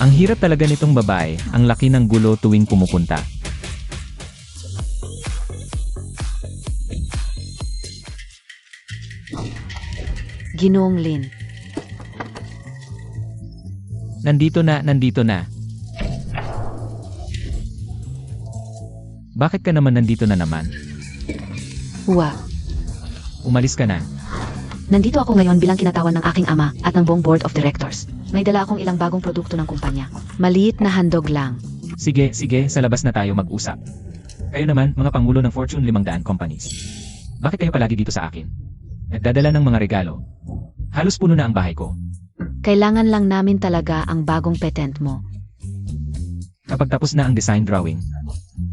Ang hirap talaga nitong babae, ang laki ng gulo tuwing pumupunta. Ginoong Lin. Nandito na. Bakit ka naman nandito na naman? Hua. Umalis ka na. Nandito ako ngayon bilang kinatawan ng aking ama at ng buong board of directors. May dala akong ilang bagong produkto ng kumpanya. Maliit na handog lang. Sige, sa labas na tayo mag-usap. Kayo naman, mga pangulo ng Fortune 500 companies. Bakit kayo palagi dito sa akin? Nagdadala ng mga regalo. Halos puno na ang bahay ko. Kailangan lang namin talaga ang bagong patent mo. Kapag tapos na ang design drawing,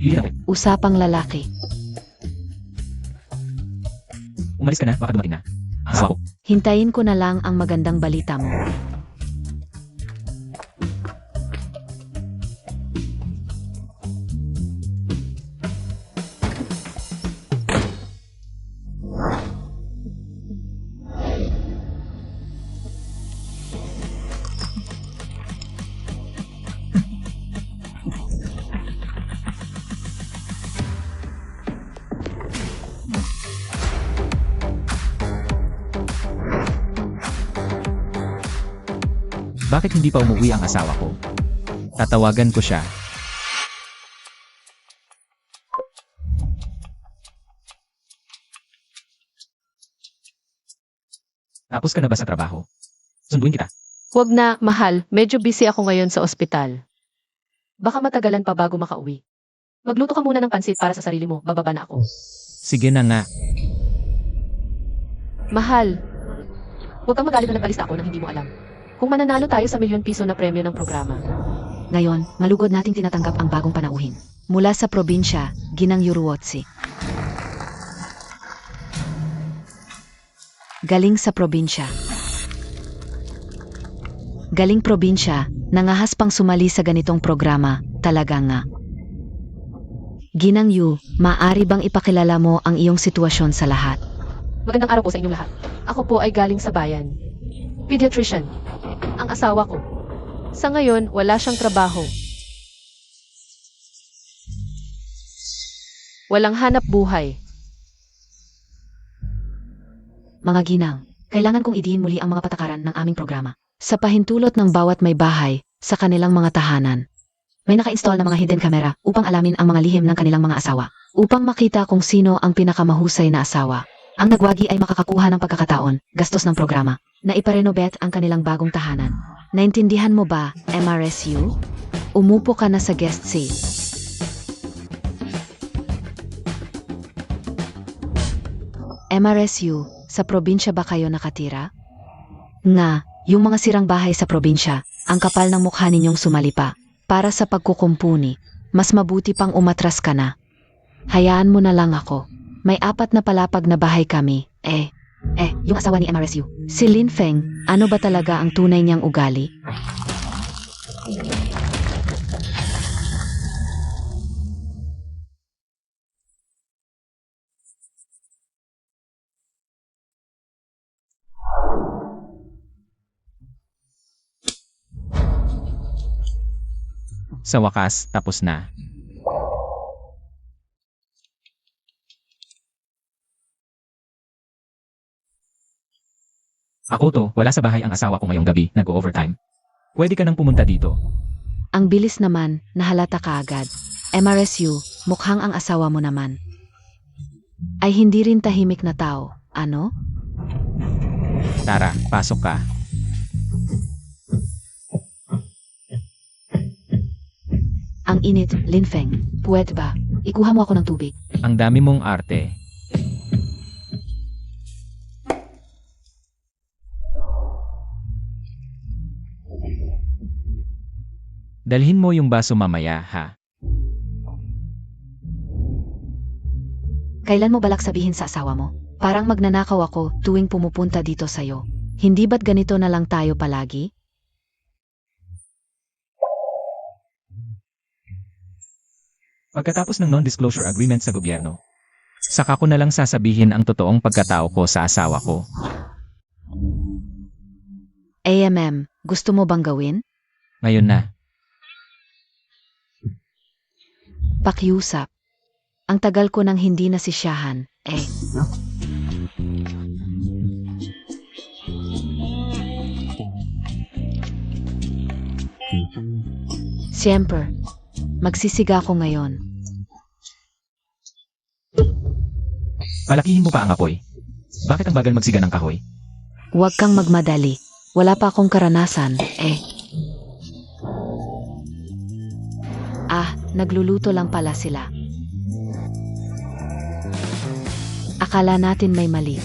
iyan. Usapang lalaki. Umalis ka na, baka dumating na. Asawa ko. Hintayin ko na lang ang magandang balita mo. Bakit hindi pa umuwi ang asawa ko? Tatawagan ko siya. Tapos ka na ba sa trabaho? Sunduin kita. Huwag na, mahal. Medyo busy ako ngayon sa ospital. Baka matagalan pa bago makauwi. Magluto ka muna ng pansit para sa sarili mo. Bababa na ako. Sige na nga. Mahal. Huwag kang magalit na nag-alista ako nang hindi mo alam. Kung mananalo tayo sa milyon-piso na premyo ng programa. Ngayon, malugod nating tinatanggap ang bagong panauhin. Mula sa probinsya, Ginang Yuruotsi. Galing sa probinsya. Galing probinsya, nangahas pang sumali sa ganitong programa, talaga nga. Ginang Yu, maaari bang ipakilala mo ang iyong sitwasyon sa lahat? Magandang araw po sa inyong lahat. Ako po ay galing sa bayan. Pediatrician. Ang asawa ko. Sa ngayon, wala siyang trabaho. Walang hanap buhay. Mga ginang, kailangan kong idiin muli ang mga patakaran ng aming programa. Sa pahintulot ng bawat may bahay, sa kanilang mga tahanan. May naka-install na mga hidden camera upang alamin ang mga lihim ng kanilang mga asawa. Upang makita kung sino ang pinakamahusay na asawa. Ang nagwagi ay makakakuha ng pagkakataon, gastos ng programa, na iparenovate ang kanilang bagong tahanan. Naintindihan mo ba, MRSU? Umupo ka na sa guest seat. MRSU, sa probinsya ba kayo nakatira? Nga, yung mga sirang bahay sa probinsya, ang kapal ng mukha ninyong sumali pa. Para sa pagkukumpuni, mas mabuti pang umatras ka na. Hayaan mo na lang ako. May 4 na palapag na bahay kami. Yung asawa ni MRSU. Si Lin Feng, ano ba talaga ang tunay niyang ugali? Sa wakas, tapos na. Ako to, wala sa bahay ang asawa ko ngayong gabi, nag-overtime. Pwede ka nang pumunta dito. Ang bilis naman, nahalata ka agad. MRSU, mukhang ang asawa mo naman. Ay hindi rin tahimik na tao, ano? Tara, pasok ka. Ang init, Lin Feng. Pwede ba? Ikuha mo ako ng tubig. Ang dami mong arte. Dalhin mo yung baso mamaya, ha? Kailan mo balak sabihin sa asawa mo? Parang magnanakaw ako tuwing pumupunta dito sa'yo. Hindi ba't ganito na lang tayo palagi? Pagkatapos ng non-disclosure agreement sa gobyerno, saka ko na lang sasabihin ang totoong pagkatao ko sa asawa ko. gusto mo bang gawin? Ngayon na. Pakiusap. Ang tagal ko nang hindi nasisyahan, eh. Siyempre, magsisiga ko ngayon. Palakihin mo pa ang apoy. Bakit ang bagal magsiga ng kahoy? Huwag kang magmadali. Wala pa akong karanasan, eh. Nagluluto lang pala sila. Akala natin may mali.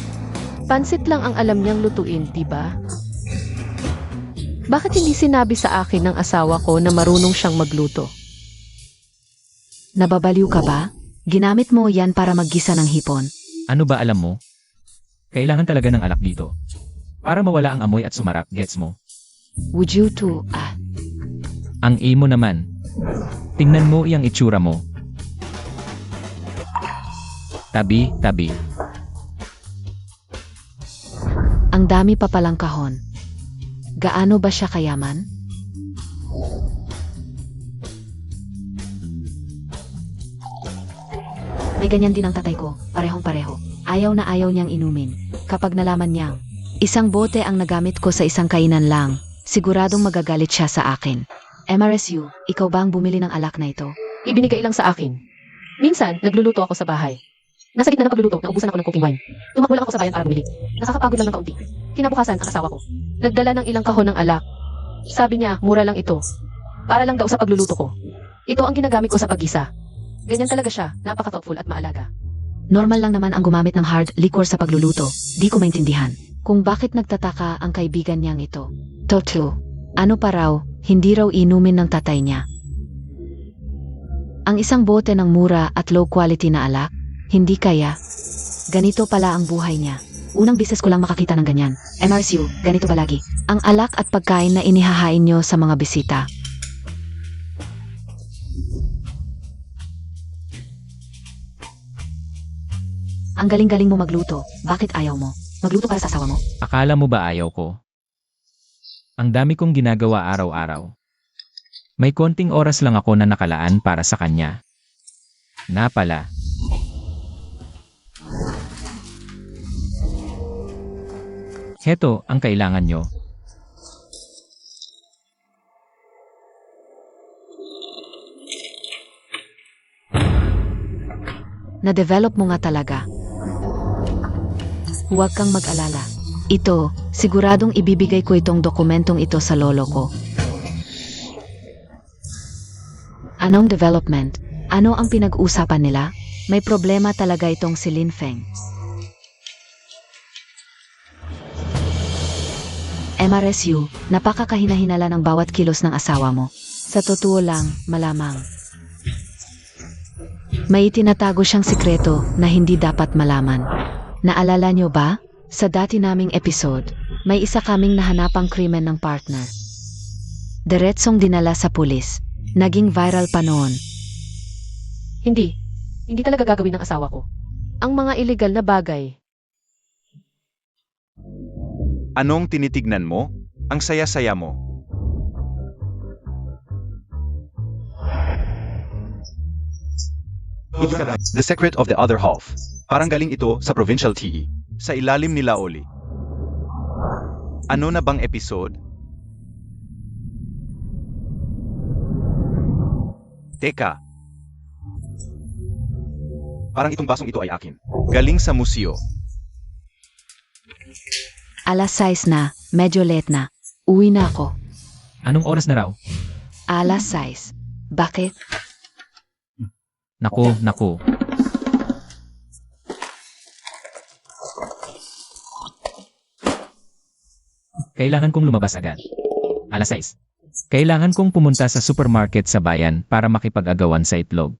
Pansit lang ang alam niyang lutuin, diba? Bakit hindi sinabi sa akin ng asawa ko na marunong siyang magluto? Nababaliw ka ba? Ginamit mo yan para maggisa ng hipon. Ano ba alam mo? Kailangan talaga ng alak dito. Para mawala ang amoy at sumarap, gets mo? Would you too, Ang imo naman. Tingnan mo iyang itsura mo. Tabi. Ang dami pa palang kahon. Gaano ba siya kayaman? May ganyan din ang tatay ko, parehong-pareho. Ayaw na ayaw niyang inumin. Kapag nalaman niyang isang bote ang nagamit ko sa isang kainan lang, siguradong magagalit siya sa akin. MRSU, ikaw ba ang bumili ng alak na ito? Ibinigay lang sa akin. Minsan, nagluluto ako sa bahay. Nasa gitna ng pagluluto, naubusan ako ng cooking wine. Tumakbo lang ako sa bayan para bumili. Nakakapagod lang ng kaunti. Kinabukasan, ang asawa ko nagdala ng ilang kahon ng alak. Sabi niya, mura lang ito. Para lang daw sa pagluluto ko. Ito ang ginagamit ko sa paggisa. Ganyan talaga siya, napaka-thoughtful at maalaga. Normal lang naman ang gumamit ng hard liquor sa pagluluto. Di ko maintindihan kung bakit nagtataka ang kaibigan niyang ito. Toto, ano pa raw, hindi raw inumin ng tatay niya. Ang isang bote ng mura at low quality na alak, hindi kaya. Ganito pala ang buhay niya. Unang bises ko lang makakita ng ganyan. MRSU, ganito ba lagi? Ang alak at pagkain na inihahain niyo sa mga bisita. Ang galing-galing mo magluto. Bakit ayaw mo? Magluto para sa asawa mo? Akala mo ba ayaw ko? Ang dami kong ginagawa araw-araw. May konting oras lang ako na nakalaan para sa kanya. Na pala. Heto ang kailangan nyo. Na-develop mo nga talaga. Huwag kang mag-alala. Ito, siguradong ibibigay ko itong dokumentong ito sa lolo ko. Anong development? Ano ang pinag-uusapan nila? May problema talaga itong si Lin Feng. MRSU, napakakahinahinala ng bawat kilos ng asawa mo. Sa totoo lang, malamang. May itinatago siyang sikreto na hindi dapat malaman. Naalala nyo ba? Sa dati naming episode, may isa kaming nahanapang krimen ng partner. Diretsong dinala sa pulis. Naging viral pa noon. Hindi. Hindi talaga gagawin ng asawa ko. Ang mga illegal na bagay. Anong tinitignan mo? Ang saya-saya mo. The Secret of the Other Half. Parang galing ito sa Provincial TE. Sa ilalim nila Oli. Ano na bang episode? Teka. Parang itong basong ito ay akin. Galing sa museo. Alas 6 na, medyo late na. Uwi na ako. Anong oras na raw? Alas 6. Bakit? Naku. Kailangan kong lumabas agad. Alas 6. Kailangan kong pumunta sa supermarket sa bayan para makipag-agawan sa itlog.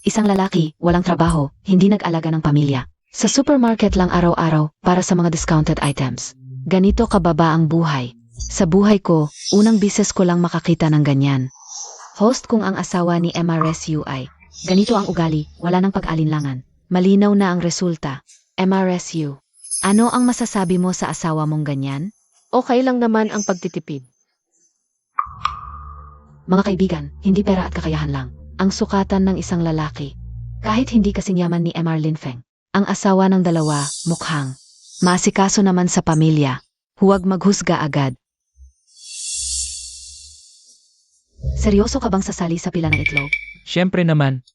Isang lalaki, walang trabaho, hindi nag-alaga ng pamilya. Sa supermarket lang araw-araw para sa mga discounted items. Ganito kababa ang buhay. Sa buhay ko, unang bises ko lang makakita ng ganyan. Host kong ang asawa ni MRSUI. Ganito ang ugali, wala nang pag-alinlangan. Malinaw na ang resulta. MRSU. Ano ang masasabi mo sa asawa mong ganyan? Okay lang naman ang pagtitipid. Mga kaibigan, hindi pera at kakayahan lang ang sukatan ng isang lalaki. Kahit hindi kasing yaman ni MR Lin Feng, ang asawa ng dalawa mukhang maasikaso naman sa pamilya. Huwag maghusga agad. Seryoso ka bang sasali sa pila ng itlog? Siyempre naman.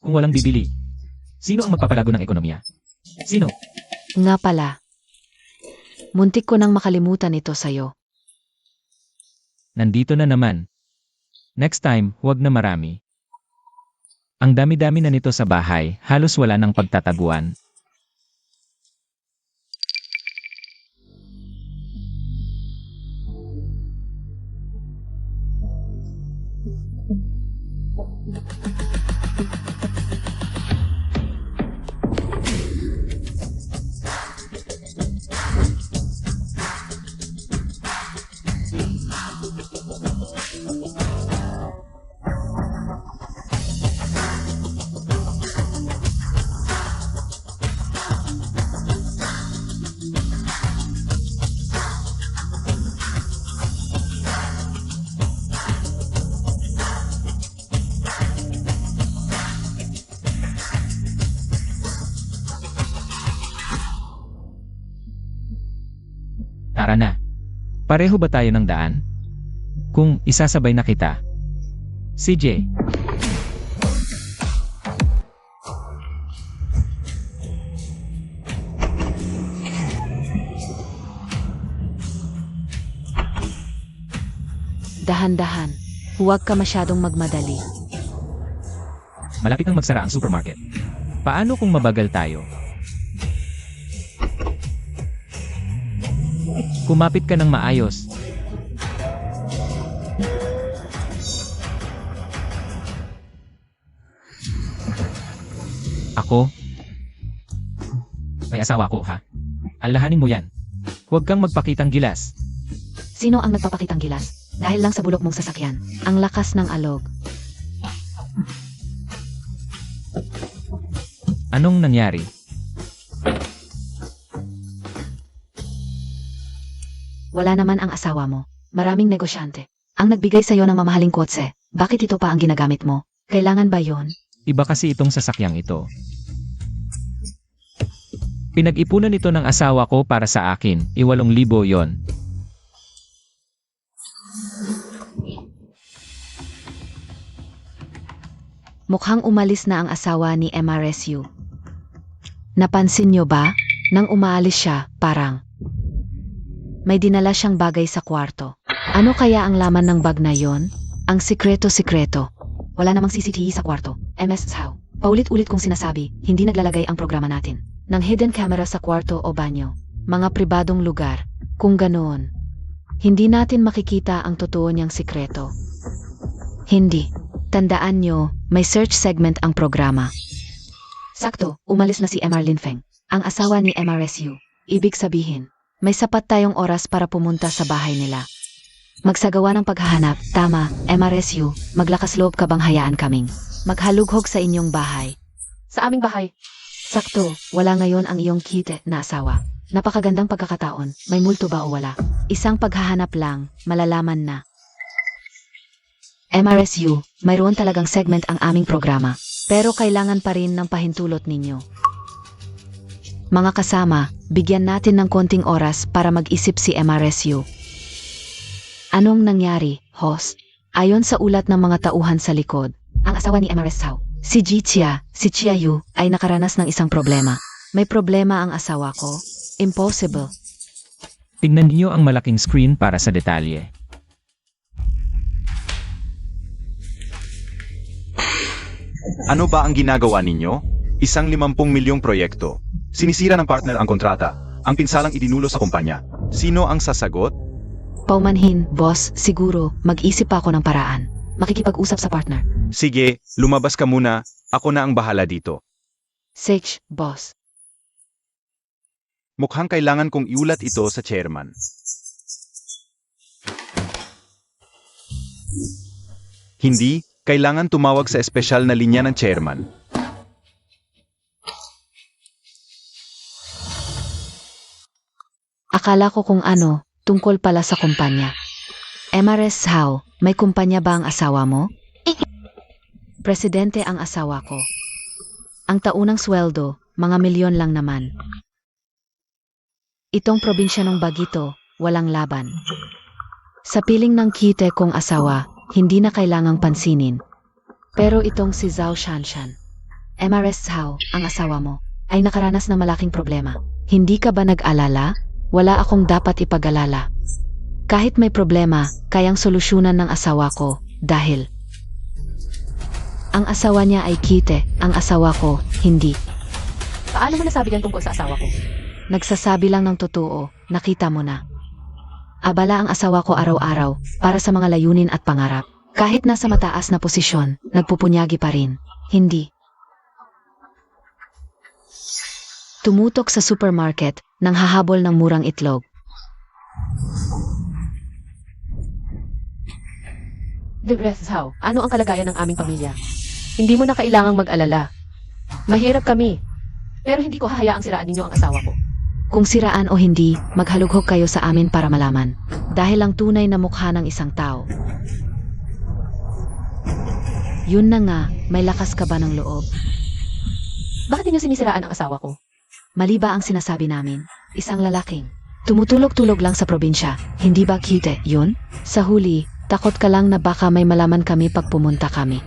Kung walang bibili, sino ang magpapalago ng ekonomiya? Sino? Nga pala. Muntik ko nang makalimutan ito sa'yo. Nandito na naman. Next time, huwag na marami. Ang dami-dami na nito sa bahay, halos wala ng pagtataguan. Tara na. Pareho ba tayo ng daan? Kung isasabay na kita. CJ. Dahan-dahan. Huwag ka masyadong magmadali. Malapit nang magsara ang supermarket. Paano kung mabagal tayo? Kumapit ka ng maayos. Ako? May asawa ko, ha? Alalahanin mo yan. Huwag kang magpakitang gilas. Sino ang nagpapakitang gilas? Dahil lang sa bulok mong sasakyan. Ang lakas ng alog. Anong nangyari? Wala naman ang asawa mo. Maraming negosyante. Ang nagbigay sa'yo ng mamahaling kotse. Bakit ito pa ang ginagamit mo? Kailangan ba yon? Iba kasi itong sasakyang ito. Pinag-ipunan ito ng asawa ko para sa akin. 8,000 yon. Mukhang umalis na ang asawa ni MRSU. Napansin nyo ba? Nang umaalis siya, parang may dinala siyang bagay sa kwarto. Ano kaya ang laman ng bag na yon? Ang sikreto-sikreto. Wala namang CCTV sa kwarto. MS how? Paulit-ulit kong sinasabi, hindi naglalagay ang programa natin ng hidden camera sa kwarto o banyo. Mga pribadong lugar. Kung ganoon, hindi natin makikita ang totoo niyang sikreto. Hindi. Tandaan nyo, may search segment ang programa. Sakto, umalis na si MR Lin Feng, ang asawa ni MRSU. Ibig sabihin, may sapat tayong oras para pumunta sa bahay nila. Magsagawa ng paghahanap. Tama, MRSU, maglakas loob ka bang hayaan kaming maghalughog sa inyong bahay? Sa aming bahay. Sakto, wala ngayon ang iyong kite na asawa. Napakagandang pagkakataon, may multo ba o wala? Isang paghahanap lang, malalaman na. MRSU, mayroon talagang segment ang aming programa, pero kailangan pa rin ng pahintulot ninyo. Mga kasama, bigyan natin ng konting oras para mag-isip si MRSU. Anong nangyari, host? Ayon sa ulat ng mga tauhan sa likod, ang asawa ni MRSU, si Jichia, si Chiayu, ay nakaranas ng isang problema. May problema ang asawa ko? Impossible. Tingnan niyo ang malaking screen para sa detalye. Ano ba ang ginagawa ninyo? Isang 50 milyong proyekto. Sinisira ng partner ang kontrata. Ang pinsalang idinulo sa kumpanya. Sino ang sasagot? Paumanhin, boss, siguro, mag-isip pa ako ng paraan. Makikipag-usap sa partner. Sige, lumabas ka muna. Ako na ang bahala dito. Sage, boss. Mukhang kailangan kong iulat ito sa chairman. Hindi, kailangan tumawag sa espesyal na linya ng chairman. Akala ko kung ano, tungkol pala sa kumpanya. MRS How, may kumpanya ba ang asawa mo? Presidente ang asawa ko. Ang taunang sweldo, mga milyon lang naman. Itong probinsya ng Bagito, walang laban. Sa piling ng kite kong asawa, hindi na kailangang pansinin. Pero itong si Zhao Shanshan, MRS Zhao, ang asawa mo, ay nakaranas ng malaking problema. Hindi ka ba nag-alala? Wala akong dapat ipag-alala. Kahit may problema, kayang solusyonan ng asawa ko, dahil ang asawa niya ay kite, ang asawa ko, hindi. Paano mo nasabi yan tungkol sa asawa ko? Nagsasabi lang ng totoo, nakita mo na. Abala ang asawa ko araw-araw, para sa mga layunin at pangarap. Kahit nasa mataas na posisyon, nagpupunyagi pa rin. Hindi. Tumutok sa supermarket, nang hahabol ng murang itlog. Debres How, ano ang kalagayan ng aming pamilya? Hindi mo na kailangang mag-alala. Mahirap kami. Pero hindi ko hahayaang siraan ninyo ang asawa ko. Kung siraan o hindi, maghalughog kayo sa amin para malaman. Dahil ang tunay na mukha ng isang tao. Yun na nga, may lakas ka ba ng loob? Bakit niyo sinisiraan ang asawa ko? Mali ba ang sinasabi namin? Isang lalaking tumutulog-tulog lang sa probinsya, hindi ba kite yun? Sa huli, takot ka lang na baka may malaman kami pag pumunta kami.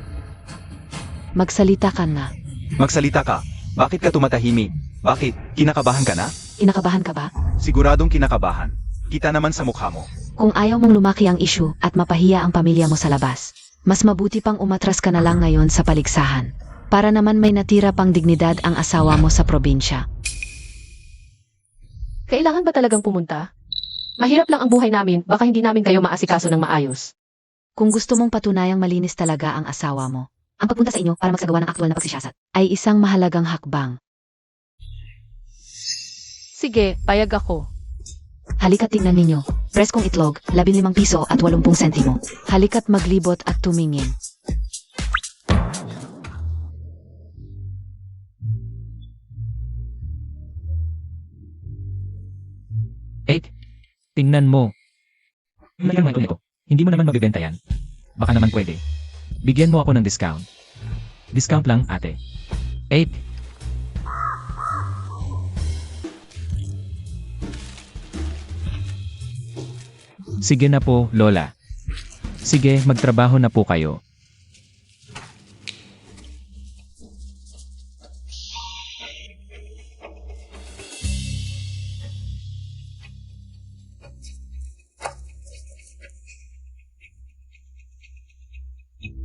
Magsalita ka na. Magsalita ka. Bakit ka tumatahimik? Bakit? Kinakabahan ka na? Kinakabahan ka ba? Siguradong kinakabahan. Kita naman sa mukha mo. Kung ayaw mong lumaki ang issue at mapahiya ang pamilya mo sa labas, mas mabuti pang umatras ka na lang ngayon sa paligsahan. Para naman may natira pang dignidad ang asawa mo sa probinsya. Kailangan ba talagang pumunta? Mahirap lang ang buhay namin, baka hindi namin kayo maasikaso ng maayos. Kung gusto mong patunayang malinis talaga ang asawa mo, ang pagpunta sa inyo para magsagawa ng aktwal na pagsisiyasat ay isang mahalagang hakbang. Sige, payag ako. Halika't tingnan ninyo. Preskong itlog, 15 piso at 80 sentimo. Halika't maglibot at tumingin. Tingnan mo. Mayroon ito. Hindi mo naman mabibenta yan. Baka naman pwede. Bigyan mo ako ng discount. Discount lang, ate. 8. Sige na po, Lola. Sige, magtrabaho na po kayo.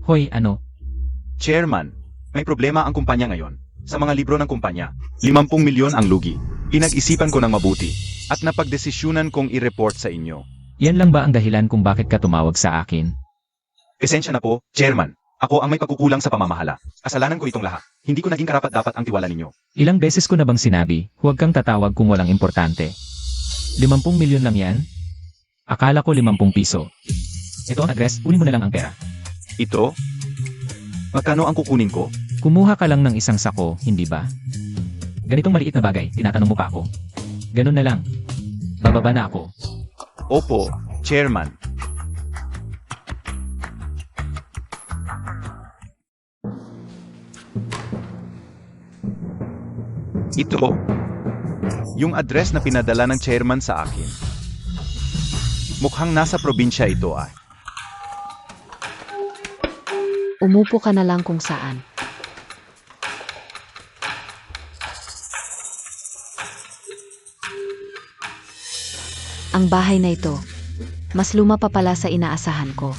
Hoy, ano? Chairman, may problema ang kumpanya ngayon. Sa mga libro ng kumpanya, 50 milyon ang lugi. Pinag-isipan ko ng mabuti at napagdesisyunan kong i-report sa inyo. Yan lang ba ang dahilan kung bakit ka tumawag sa akin? Esensya na po, Chairman. Ako ang may pagkukulang sa pamamahala. Kasalanan ko itong lahat. Hindi ko naging karapat-dapat ang tiwala ninyo. Ilang beses ko na bang sinabi, huwag kang tatawag kung walang importante. 50 milyon lang yan? Akala ko 50 piso. Ito ang address, kunin mo na lang ang pera. Ito? Magkano ang kukunin ko? Kumuha ka lang ng isang sako, hindi ba? Ganitong maliit na bagay, tinatanong mo pa ako. Ganun na lang. Bababa na ako. Opo, Chairman. Ito. Yung address na pinadala ng chairman sa akin. Mukhang nasa probinsya ito ay. Umupo ka na lang kung saan. Ang bahay na ito, mas luma pa pala sa inaasahan ko.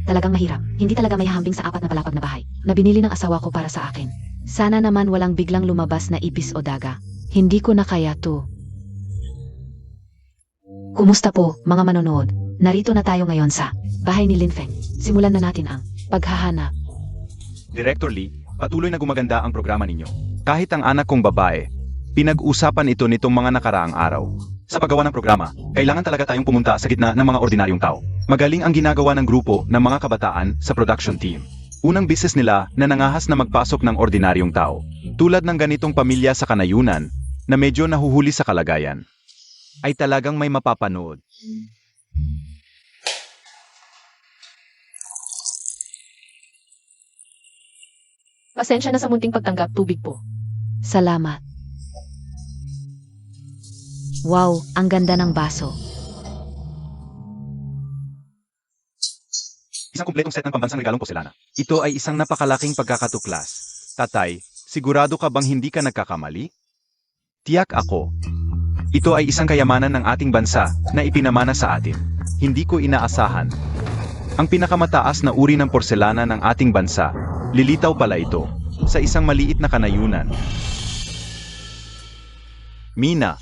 Talagang mahirap. Hindi talaga may hahambing sa 4 na palapag na bahay na binili ng asawa ko para sa akin. Sana naman walang biglang lumabas na ipis o daga. Hindi ko na kaya to. Kumusta po, mga manonood? Narito na tayo ngayon sa bahay ni Linfeng. Simulan na natin ang paghahanap. Director Lee, patuloy na gumaganda ang programa ninyo. Kahit ang anak kong babae, pinag-usapan ito nitong mga nakaraang araw. Sa paggawa ng programa, kailangan talaga tayong pumunta sa gitna ng mga ordinaryong tao. Magaling ang ginagawa ng grupo ng mga kabataan sa production team. Unang business nila na nangahas na magpasok ng ordinaryong tao. Tulad ng ganitong pamilya sa kanayunan na medyo nahuhuli sa kalagayan. ay talagang may mapapanood. Pasensya na sa munting pagtanggap, tubig po. Salamat. Wow, ang ganda ng baso. Isang kumpletong set ng pambansang regalong porselana. Ito ay isang napakalaking pagkakatuklas. Tatay, sigurado ka bang hindi ka nagkakamali? Tiyak ako. Ito ay isang kayamanan ng ating bansa na ipinamana sa atin. Hindi ko inaasahan. Ang pinakamataas na uri ng porselana ng ating bansa, lilitaw pala ito sa isang maliit na kanayunan. Mina,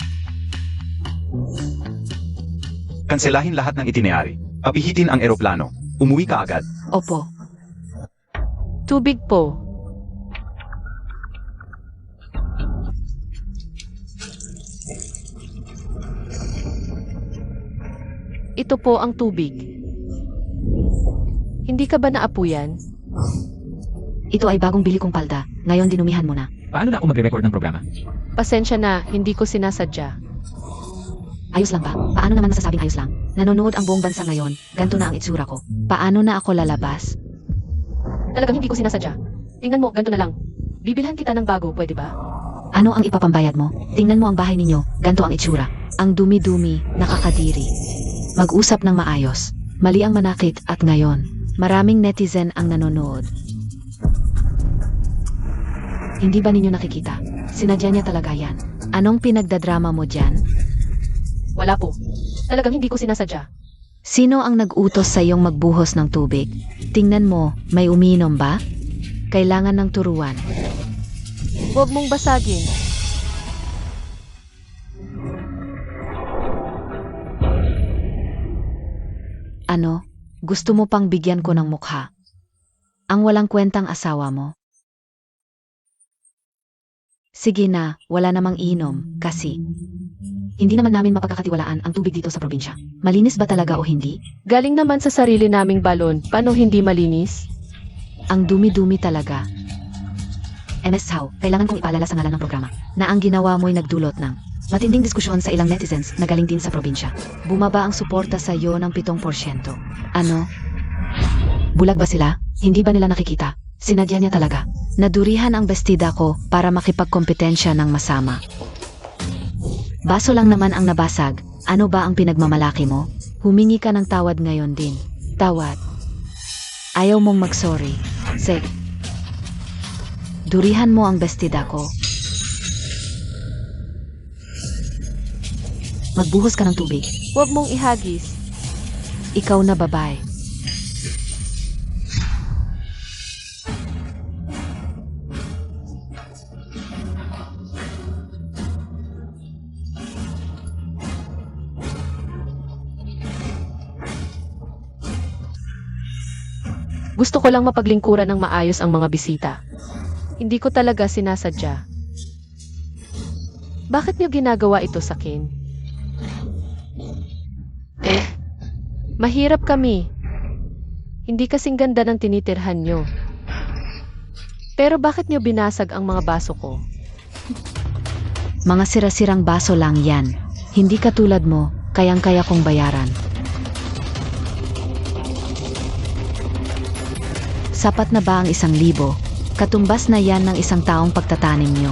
kanselahin lahat ng itinerary. Papihitin ang eroplano. Umuwi ka agad. Opo. Tubig po. Ito po ang tubig. Hindi ka ba naapuyan? Ito ay bagong bili kong palda. Ngayon dinumihan mo na. Paano na ako magre-record ng programa? Pasensya na, hindi ko sinasadya. Ayos lang ba? Paano naman masasabing ayos lang? Nanonood ang buong bansa ngayon. Ganto na ang itsura ko. Paano na ako lalabas? Talagang hindi ko sinasadya. Tingnan mo, ganito na lang. Bibilhan kita ng bago, pwede ba? Ano ang ipapambayad mo? Tingnan mo ang bahay ninyo. Ganto ang itsura. Ang dumi-dumi, nakakadiri. Mag-usap ng maayos. Mali ang manakit at ngayon, maraming netizen ang nanonood. Hindi ba ninyo nakikita? Sinadya niya talaga yan. Anong pinagdadrama mo dyan? Wala po. Talagang hindi ko sinasadya. Sino ang nag-utos sa iyong magbuhos ng tubig? Tingnan mo, may umiinom ba? Kailangan ng turuan. Huwag mong basagin. Ano? Gusto mo pang bigyan ko ng mukha? Ang walang kwentang asawa mo? Sige na, wala namang inom, kasi hindi naman namin mapagkakatiwalaan ang tubig dito sa probinsya. Malinis ba talaga o hindi? Galing naman sa sarili naming balon. Paano hindi malinis? Ang dumi-dumi talaga. MS How, kailangan kong ipaalala sa ngalan ng programa na ang ginawa mo'y nagdulot ng matinding diskusyon sa ilang netizens na galing din sa probinsya. Bumaba ang suporta sa iyo ng 7%. Ano? Bulag ba sila? Hindi ba nila nakikita? Sinadya niya talaga. Nadurihan ang bestida ko para makipagkompetensya ng masama. Baso lang naman ang nabasag. Ano ba ang pinagmamalaki mo? Humingi ka ng tawad ngayon din. Tawad. Ayaw mong mag-sorry. Zeg. Durihan mo ang bestida ko. Magbuhos ka ng tubig. Huwag mong ihagis. Ikaw na babae. Gusto ko lang mapaglingkuran ng maayos ang mga bisita. Hindi ko talaga sinasadya. Bakit niyo ginagawa ito sa akin? Mahirap kami. Hindi kasing ganda ng tinitirhan nyo. Pero bakit niyo binasag ang mga baso ko? Mga sira-sirang baso lang yan. Hindi katulad mo, kayang-kaya kong bayaran. Sapat na ba ang 1,000? Katumbas na yan ng isang taong pagtatanim nyo.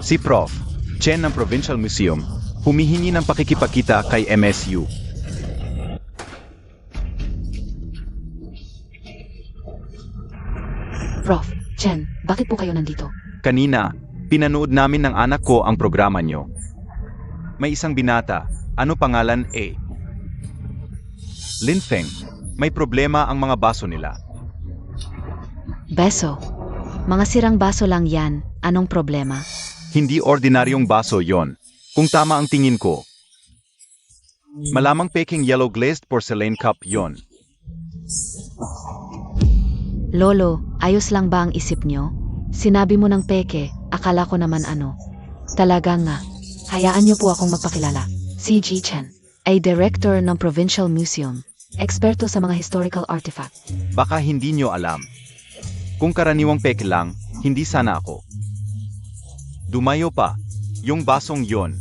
Si Prof. Chen ng Provincial Museum, humihingi ng pakikipagkita kay MSU. Prof. Chen, bakit po kayo nandito? Kanina, pinanood namin ng anak ko ang programa nyo. May isang binata, ano pangalan A? Linfeng, may problema ang mga baso nila. Beso. Mga sirang baso lang yan. Anong problema? Hindi ordinaryong baso yon. Kung tama ang tingin ko. Malamang peking yellow glazed porcelain cup yon. Lolo, ayos lang ba ang isip nyo? Sinabi mo ng peke, akala ko naman ano. Talaga nga. Hayaan niyo po akong magpakilala. Si Ji Chen, ay director ng Provincial Museum. Eksperto sa mga historical artifact. Baka hindi nyo alam. Kung karaniwang peke lang, hindi sana ako. Dumayo pa, yung basong yon.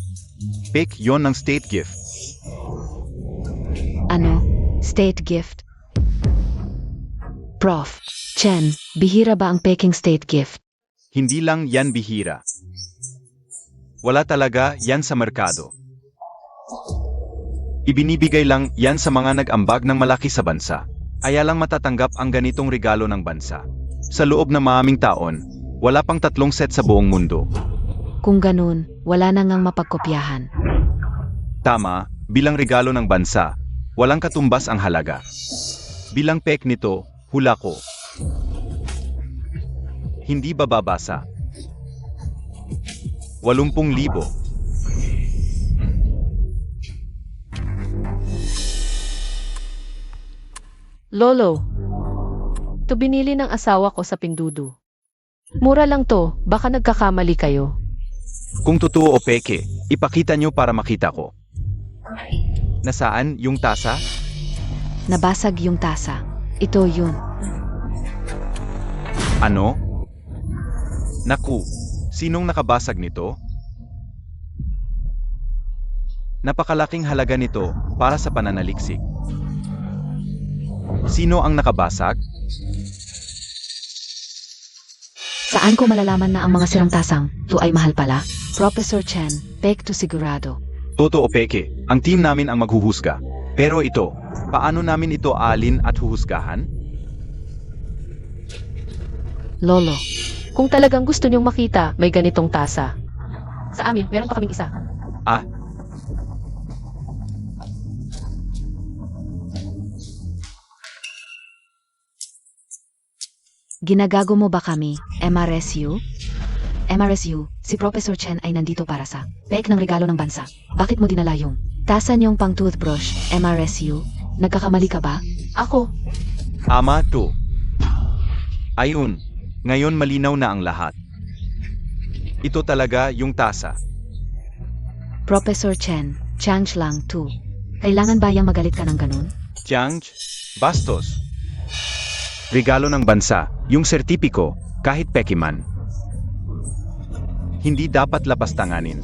Peke yon ng state gift. Ano? State gift? Prof. Chen, bihira ba ang peking state gift? Hindi lang yan bihira. Wala talaga yan sa merkado. Ibinibigay lang yan sa mga nag-ambag ng malaki sa bansa. Kaya lang matatanggap ang ganitong regalo ng bansa. Sa loob ng maaming taon, wala pang 3 set sa buong mundo. Kung ganun, wala na ngang mapagkopyahan. Tama, bilang regalo ng bansa, walang katumbas ang halaga. Bilang pek nito, hula ko. Hindi bababasa. 80,000. Lolo, to binili ng asawa ko sa Pindudu. Mura lang to, baka nagkakamali kayo. Kung totoo o peke, ipakita nyo para makita ko. Nasaan yung tasa? Nabasag yung tasa. Ito yun. Ano? Naku, sinong nakabasag nito? Napakalaking halaga nito para sa pananaliksik. Sino ang nakabasag? Saan ko malalaman na ang mga sirang tasang to ay mahal pala? Professor Chen, pek to sigurado. Toto o peke, ang team namin ang maghuhusga. Pero ito, paano namin ito alin at huhusgahan? Lolo, Kung talagang gusto niyong makita, may ganitong tasa. Sa amin, meron pa kaming isa. Ah, ginagago mo ba kami, MRSU? MRSU, si Professor Chen ay nandito para sa pek ng regalo ng bansa. Bakit mo dinala yung tasa niyong pang toothbrush, MRSU? Nagkakamali ka ba? Ako, ama to. Ayun, ngayon malinaw na ang lahat. Ito talaga yung tasa. Professor Chen, change lang to. Kailangan ba yang magalit ka ng ganun? Change, bastos. Regalo ng bansa, yung sertipiko, kahit pekiman. Hindi dapat lapastanganin.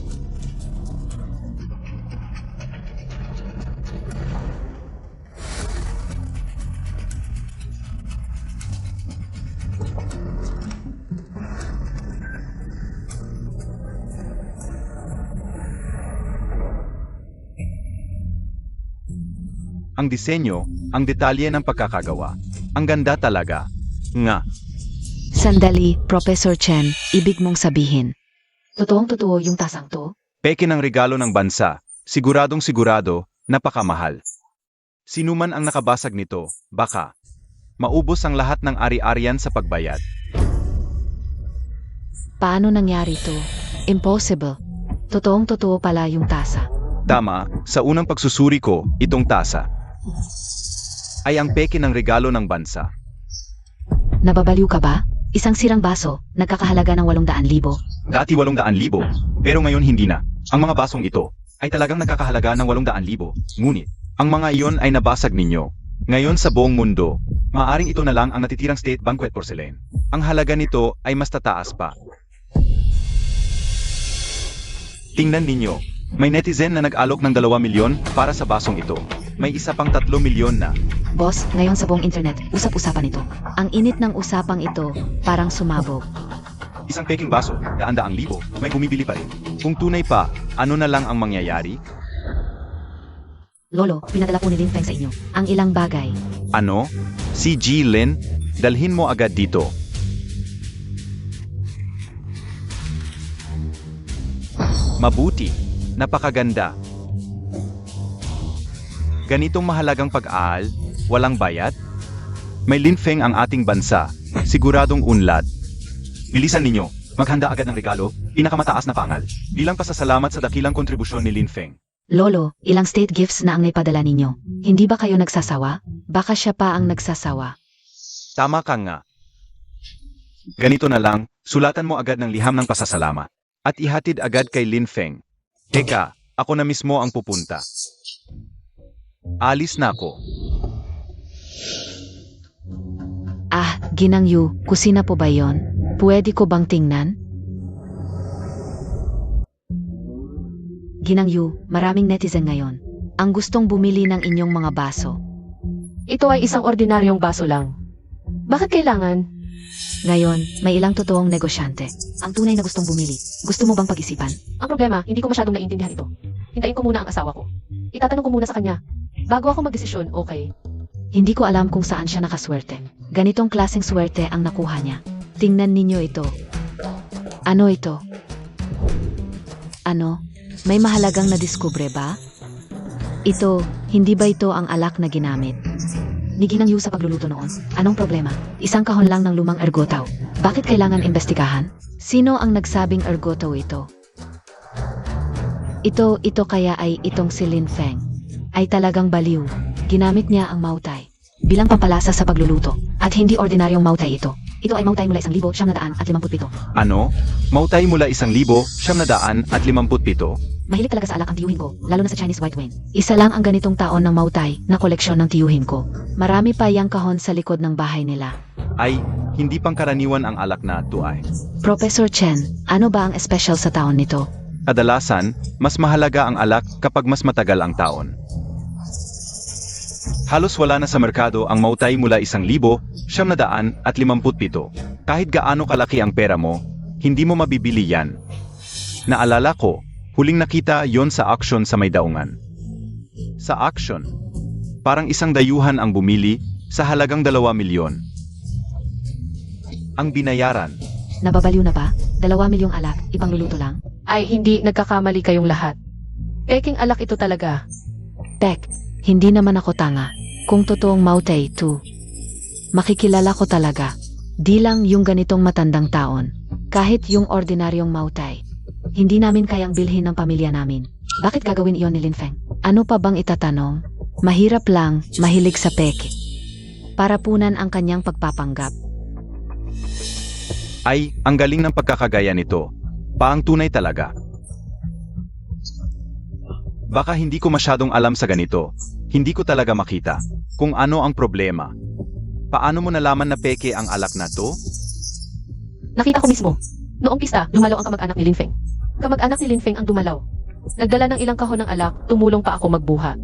Ang disenyo, ang detalye ng pagkakagawa. Ang ganda talaga. Nga. Sandali, Professor Chen, ibig mong sabihin. Totoong-totoo yung tasang to? Peke ng regalo ng bansa, siguradong sigurado, napakamahal. Sino man ang nakabasag nito, baka maubos ang lahat ng ari-arian sa pagbayad. Paano nangyari to? Impossible. Totoong-totoo pala yung tasa. Tama, sa unang pagsusuri ko, itong tasa ay ang peke ng regalo ng bansa. Nababaliw ka ba? Isang sirang baso, nagkakahalaga ng 800,000. Dati 800,000, pero ngayon hindi na. Ang mga basong ito ay talagang nagkakahalaga ng 800,000. Ngunit, ang mga iyon ay nabasag ninyo. Ngayon sa buong mundo, maaaring ito na lang ang natitirang state banquet porcelain. Ang halaga nito ay mas tataas pa. Tingnan ninyo, may netizen na nag-alok ng 2 milyon para sa basong ito. May isa pang 3 milyon na. Boss, ngayon sa buong internet, usap-usapan ito. Ang init ng usapang ito, parang sumabog. Isang peking baso, daan-daang libo, may bumibili pa rin. Kung tunay pa, ano na lang ang mangyayari? Lolo, pinadala po ni Lin Feng sa inyo ang ilang bagay. Ano? Si Ji Lin? Dalhin mo agad dito. Mabuti. Napakaganda. Ganitong mahalagang pag-aal, walang bayad? May Lin Feng ang ating bansa, siguradong unlad. Bilisan ninyo, maghanda agad ng regalo, pinakamataas na pangal, bilang pasasalamat sa dakilang kontribusyon ni Lin Feng. Lolo, ilang state gifts na ang naipadala ninyo. Hindi ba kayo nagsasawa? Baka siya pa ang nagsasawa. Tama ka nga, Ganito na lang, sulatan mo agad ng liham ng pasasalamat. At ihatid agad kay Lin Feng. Teka, ako na mismo ang pupunta. Alis na ako. Ah, Ginang Yu, kusina po ba yon? Pwede ko bang tingnan? Ginang Yu, maraming netizen ngayon. Ang gustong bumili ng inyong mga baso. Ito ay isang ordinaryong baso lang. Bakit kailangan? Ngayon, may ilang totoong negosyante. Ang tunay na gustong bumili. Gusto mo bang pag-isipan? Ang problema, hindi ko masyadong naiintindihan ito. Hintayin ko muna ang asawa ko. Itatanong ko muna sa kanya. Bago ako magdesisyon, okay. Hindi ko alam kung saan siya nakaswerte. Ganitong klaseng swerte ang nakuha niya. Tingnan ninyo ito. Ano ito? Ano? May mahalagang nadiskubre ba? Ito, hindi ba ito ang alak na ginamit? Ni Ginang Yu sa pagluluto noon. Anong problema? Isang kahon lang ng lumang ergotaw. Bakit kailangan imbestigahan? Sino ang nagsabing ergotaw ito? Ito kaya ay itong si Lin Feng. Ay talagang baliw. Ginamit niya ang mautay bilang pampalasa sa pagluluto. At hindi ordinaryong mautay ito. Ito ay mautay mula 1,957. Ano? Mautay mula 1,957? Mahilig talaga sa alak ang tiyuhin ko, lalo na sa Chinese white wine. Isa lang ang ganitong taon ng mautay na koleksyon ng tiyuhin ko. Marami pa yang kahon sa likod ng bahay nila. Ay, hindi pangkaraniwan ang alak na tuay. Professor Chen, ano ba ang espesyal sa taon nito? Kadalasan, mas mahalaga ang alak kapag mas matagal ang taon. Halos wala na sa merkado ang mautay mula 1,957. Kahit gaano kalaki ang pera mo, hindi mo mabibili yan. Naalala ko, huling nakita yon sa auction sa may daungan. Sa auction, parang isang dayuhan ang bumili sa halagang 2 milyon. Ang binayaran, Nababaliw na ba? 2 milyong alak, ibang luluto lang? Ay, hindi, nagkakamali kayong lahat. Peking alak ito talaga. Tek, hindi naman ako tanga. Kung totoong mautay ito, makikilala ko talaga. Di lang yung ganitong matandang taon. Kahit yung ordinaryong mautay. Hindi namin kayang bilhin ng pamilya namin. Bakit gagawin iyon ni Lin Feng? Ano pa bang itatanong? Mahirap lang, mahilig sa peke. Para punan ang kanyang pagpapanggap. ay, ang galing ng pagkakagaya nito. Paang tunay talaga. Baka hindi ko masyadong alam sa ganito. Hindi ko talaga makita kung ano ang problema. Paano mo nalaman na peke ang alak na to? Nakita ko mismo. Noong pista, dumalaw ang kamag-anak ni Lin Feng. Kamag-anak ni Lin Feng ang dumalaw. Nagdala ng ilang kahon ng alak, tumulong pa ako magbuha.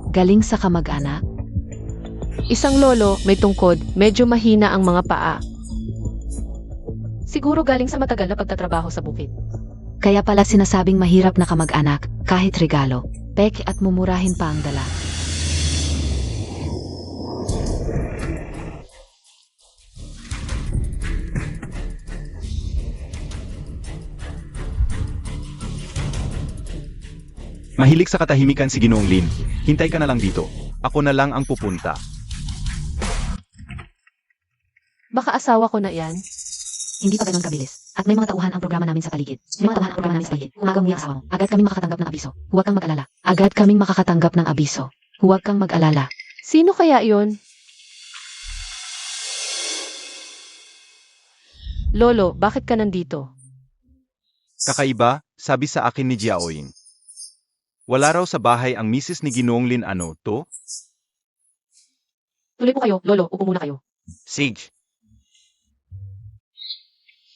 Galing sa kamag-anak? Isang lolo, may tungkod, medyo mahina ang mga paa. Siguro galing sa matagal na pagtatrabaho sa bukid. Kaya pala sinasabing mahirap na kamag-anak, kahit regalo. Peke at mumurahin pa ang dala. Mahilig sa katahimikan si Ginoong Lin. Hintay ka na lang dito. Ako na lang ang pupunta. Baka asawa ko na yan. Hindi pa ganun kabilis. At may mga tauhan ang programa namin sa paligid. May mga tauhan ang programa namin sa paligid. Umagaw niya ang asawa mo. Agad kaming makakatanggap ng abiso. Huwag kang mag-alala. Agad kaming makakatanggap ng abiso. Huwag kang mag-alala. Sino kaya yon? Lolo, bakit ka nandito? Kakaiba, sabi sa akin ni Jiaoying. Wala raw sa bahay ang misis ni Ginoong Lin ano to? Tuloy po kayo, Lolo, upo muna kayo. Sage.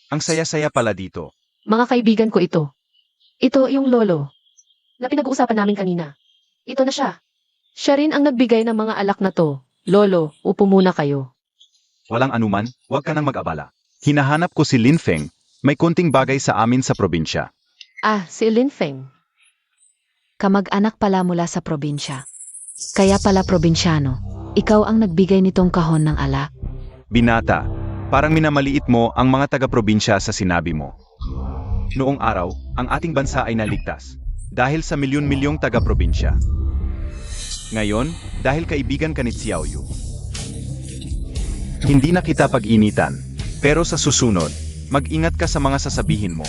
Ang saya-saya pala dito. Mga kaibigan ko ito. Ito yung lolo na pinag-uusapan namin kanina. Ito na siya. Siya rin ang nagbigay ng mga alak na to. Lolo, upo muna kayo. Walang anuman, huwag ka nang mag-abala. Hinahanap ko si Lin Feng. May konting bagay sa amin sa probinsya. Ah, si Lin Feng. Kamag-anak pala mula sa probinsya. Kaya pala probinsyano. Ikaw ang nagbigay nitong kahon ng alak. Binata, parang minamaliit mo ang mga taga-probinsya sa sinabi mo. Noong araw, ang ating bansa ay naligtas dahil sa milyon-milyong taga-probinsya. Ngayon, dahil kaibigan ka ni Xiaoyu. Hindi na kita pag-initan, pero sa susunod, mag-ingat ka sa mga sasabihin mo.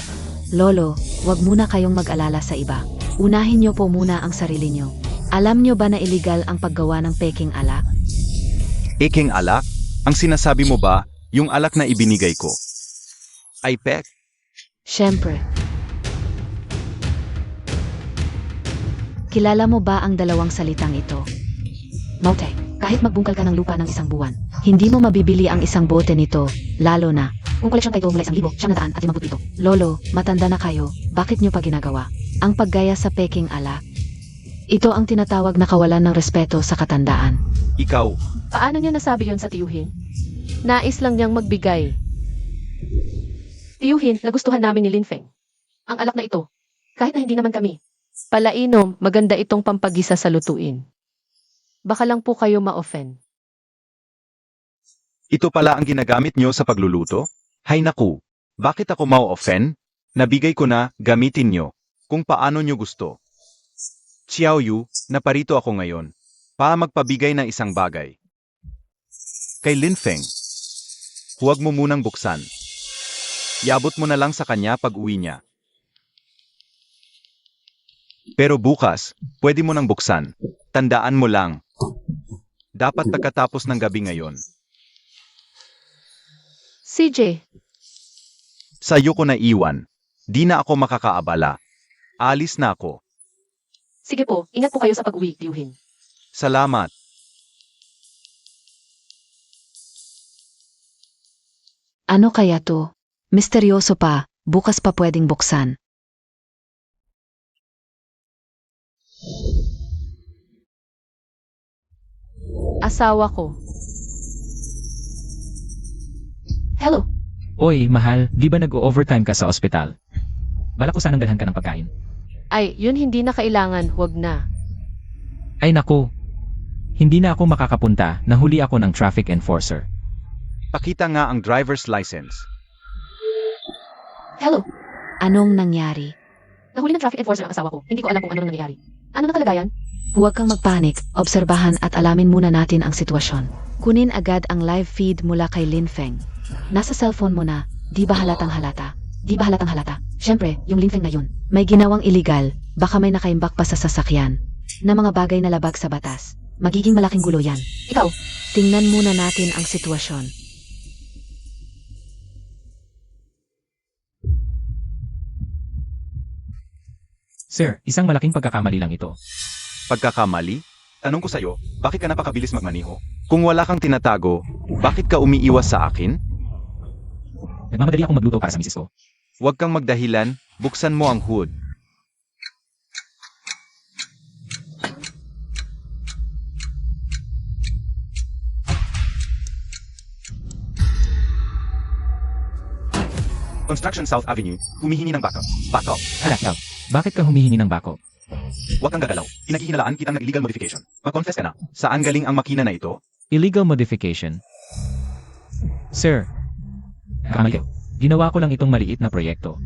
Lolo, wag muna kayong mag-alala sa iba. Unahin niyo po muna ang sarili niyo. Alam niyo ba na illegal ang paggawa ng peking alak? Peking alak? Ang sinasabi mo ba, yung alak na ibinigay ko? Ay pek, Siyempre. Kilala mo ba ang dalawang salitang ito? Maute, kahit magbungkal ka ng lupa ng isang buwan, hindi mo mabibili ang isang bote nito, lalo na kung koleksyon kayo mula 1,957. Lolo, matanda na kayo, bakit nyo pa ginagawa? Ang paggaya sa peking alak. Ito ang tinatawag na kawalan ng respeto sa katandaan. ikaw, Paano niya nasabi yon sa tiyuhin? Nais lang niyang magbigay. Tiyuhin, nagustuhan namin ni Linfeng. Ang alak na ito, kahit na hindi naman kami. Palainom, maganda itong pampagisa sa lutuin. Baka lang po kayo ma-offend. ito pala ang ginagamit nyo sa pagluluto? Hay naku, bakit ako mau-offend? Nabigay ko na, gamitin nyo, kung paano nyo gusto. Xiao Yu, naparito ako ngayon, para magpabigay ng isang bagay. Kay Linfeng, huwag mo munang buksan. Iabot mo na lang sa kanya pag uwi niya. Pero bukas, pwede mo nang buksan. Tandaan mo lang. Dapat pagkatapos ng gabi ngayon. CJ, Sa'yo ko na iwan. Di na ako makakaabala. Alis na ako. sige po, ingat po kayo sa pag-uwi, tiyuhin. Salamat. Ano kaya to? Misteryoso pa, bukas pa pwedeng buksan. Asawa ko. Hello, Oy, mahal, di ba nag-overtime ka sa ospital? Balak ko sanang dalhan ka ng pagkain. ay, yun hindi na kailangan, wag na. Ay naku, hindi na ako makakapunta, nahuli ako ng traffic enforcer. Pakita nga ang driver's license. Hello, Anong nangyari? nahuli ng traffic enforcer ang asawa ko. Hindi ko alam kung ano nang nangyayari. Ano na kalagayan? Huwag kang magpanik, obserbahan at alamin muna natin ang sitwasyon. Kunin agad ang live feed mula kay Linfeng. Nasa cellphone mo na, di ba halatang halata? Di ba halatang halata? Siyempre, yung Linfeng na yun. May ginawang illegal, baka may nakaimbak pa sa sasakyan. Na mga bagay na labag sa batas. Magiging malaking gulo yan. Ikaw, Tingnan muna natin ang sitwasyon. Sir, isang malaking pagkakamali lang ito. Pagkakamali? Tanong ko sa'yo, bakit ka napakabilis magmaniho? Kung wala kang tinatago, bakit ka umiiwas sa akin? Nagmamadali akong magluto para sa misis ko. Huwag kang magdahilan, buksan mo ang hood. Construction South Avenue, humihingi ng backup. Backup. Hala, Cal, bakit ka humihingi ng backup? Huwag kang gagalaw. Pinaghihinalaan kitang nag-illegal modification. Mag-confess ka na. Saan galing ang makina na ito? Illegal modification. Sir, kamali kayo. Ginawa ko lang itong maliit na proyekto.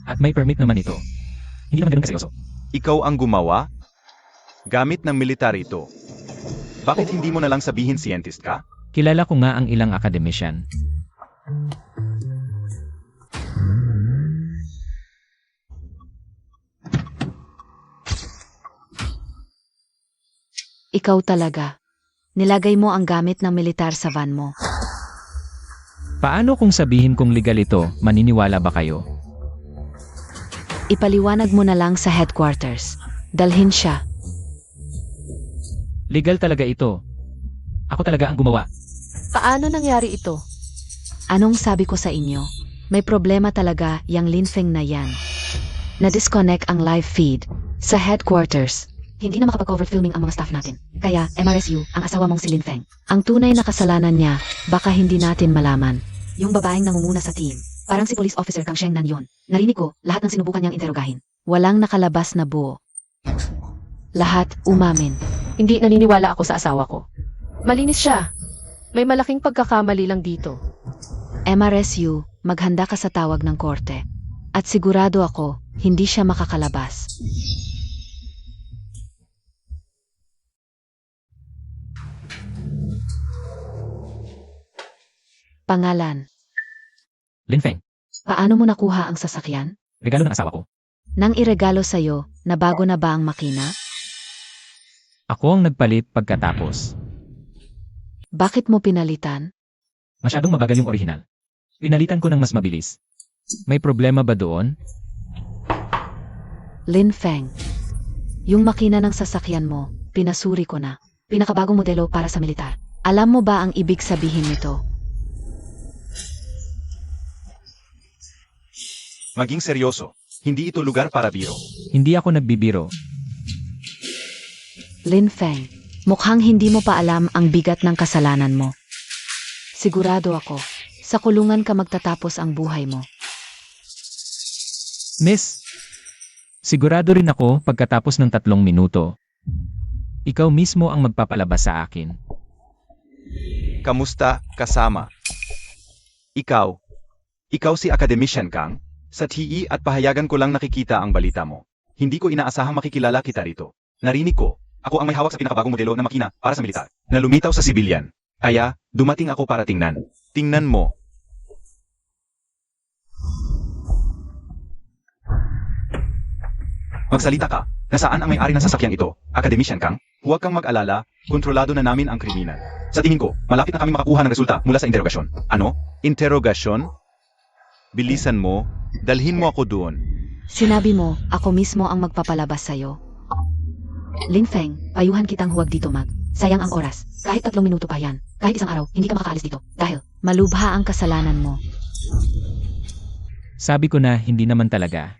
At may permit naman ito. Hindi naman ganun kaseryoso. Ikaw ang gumawa? Gamit ng military ito. Bakit hindi mo na lang sabihin scientist ka? Kilala ko nga ang ilang academician. Ikaw talaga. Nilagay mo ang gamit ng militar sa van mo. Paano kung sabihin kong legal ito, maniniwala ba kayo? Ipaliwanag mo na lang sa headquarters. Dalhin siya. Legal talaga ito. Ako talaga ang gumawa. paano nangyari ito? Anong sabi ko sa inyo? May problema talaga yang Linfeng na yan. Na-disconnect ang live feed sa headquarters. Hindi na makapag-cover filming ang mga staff natin. Kaya, MRSU, ang asawa mong si Linfeng. Ang tunay na kasalanan niya, baka hindi natin malaman. Yung babaeng nangunguna sa team. Parang si police officer Kang Shengnan yon. Narinig ko, lahat ng sinubukan niyang interogahin. Walang nakalabas na buo. Lahat umamin. Hindi naniniwala ako sa asawa ko. Malinis siya. May malaking pagkakamali lang dito. MRSU, maghanda ka sa tawag ng korte. At sigurado ako, hindi siya makakalabas. Pangalan. Linfeng, Paano mo nakuha ang sasakyan? regalo ng asawa ko. Nang iregalo sa'yo, nabago na ba ang makina? Ako ang nagpalit pagkatapos. Bakit mo pinalitan? Masyadong mabagal yung orihinal. Pinalitan ko ng mas mabilis. May problema ba doon? Lin Feng, yung makina ng sasakyan mo, pinasuri ko na. Pinakabagong modelo para sa militar. Alam mo ba ang ibig sabihin nito? Maging seryoso. Hindi ito lugar para biro. Hindi ako nagbibiro. Lin Feng, mukhang hindi mo pa alam ang bigat ng kasalanan mo. Sigurado ako, sa kulungan ka magtatapos ang buhay mo. Miss, sigurado rin ako pagkatapos ng 3 minuto. Ikaw mismo ang magpapalabas sa akin. Kamusta, kasama? Ikaw si Academician Kang? Sa TE at pahayagan ko lang nakikita ang balita mo. Hindi ko inaasahang makikilala kita rito. Narinig ko, ako ang may hawak sa pinakabagong modelo na makina para sa militar, na lumitaw sa sibilyan. Kaya, dumating ako para tingnan. Tingnan mo. Magsalita ka. Nasaan ang may-ari ng sasakyang ito? Academician Kang? Huwag kang mag-alala, kontrolado na namin ang kriminal. Sa tingin ko, malapit na kami makakuha ng resulta mula sa interogasyon. Ano? Interogasyon? Bilisan mo, dalhin mo ako doon. Sinabi mo, ako mismo ang magpapalabas sa'yo. Lin Feng, payuhan kitang huwag dito sayang ang oras. Kahit 3 minuto pa yan. Kahit isang araw, hindi ka makakaalis dito. Dahil, malubha ang kasalanan mo. Sabi ko na hindi naman talaga.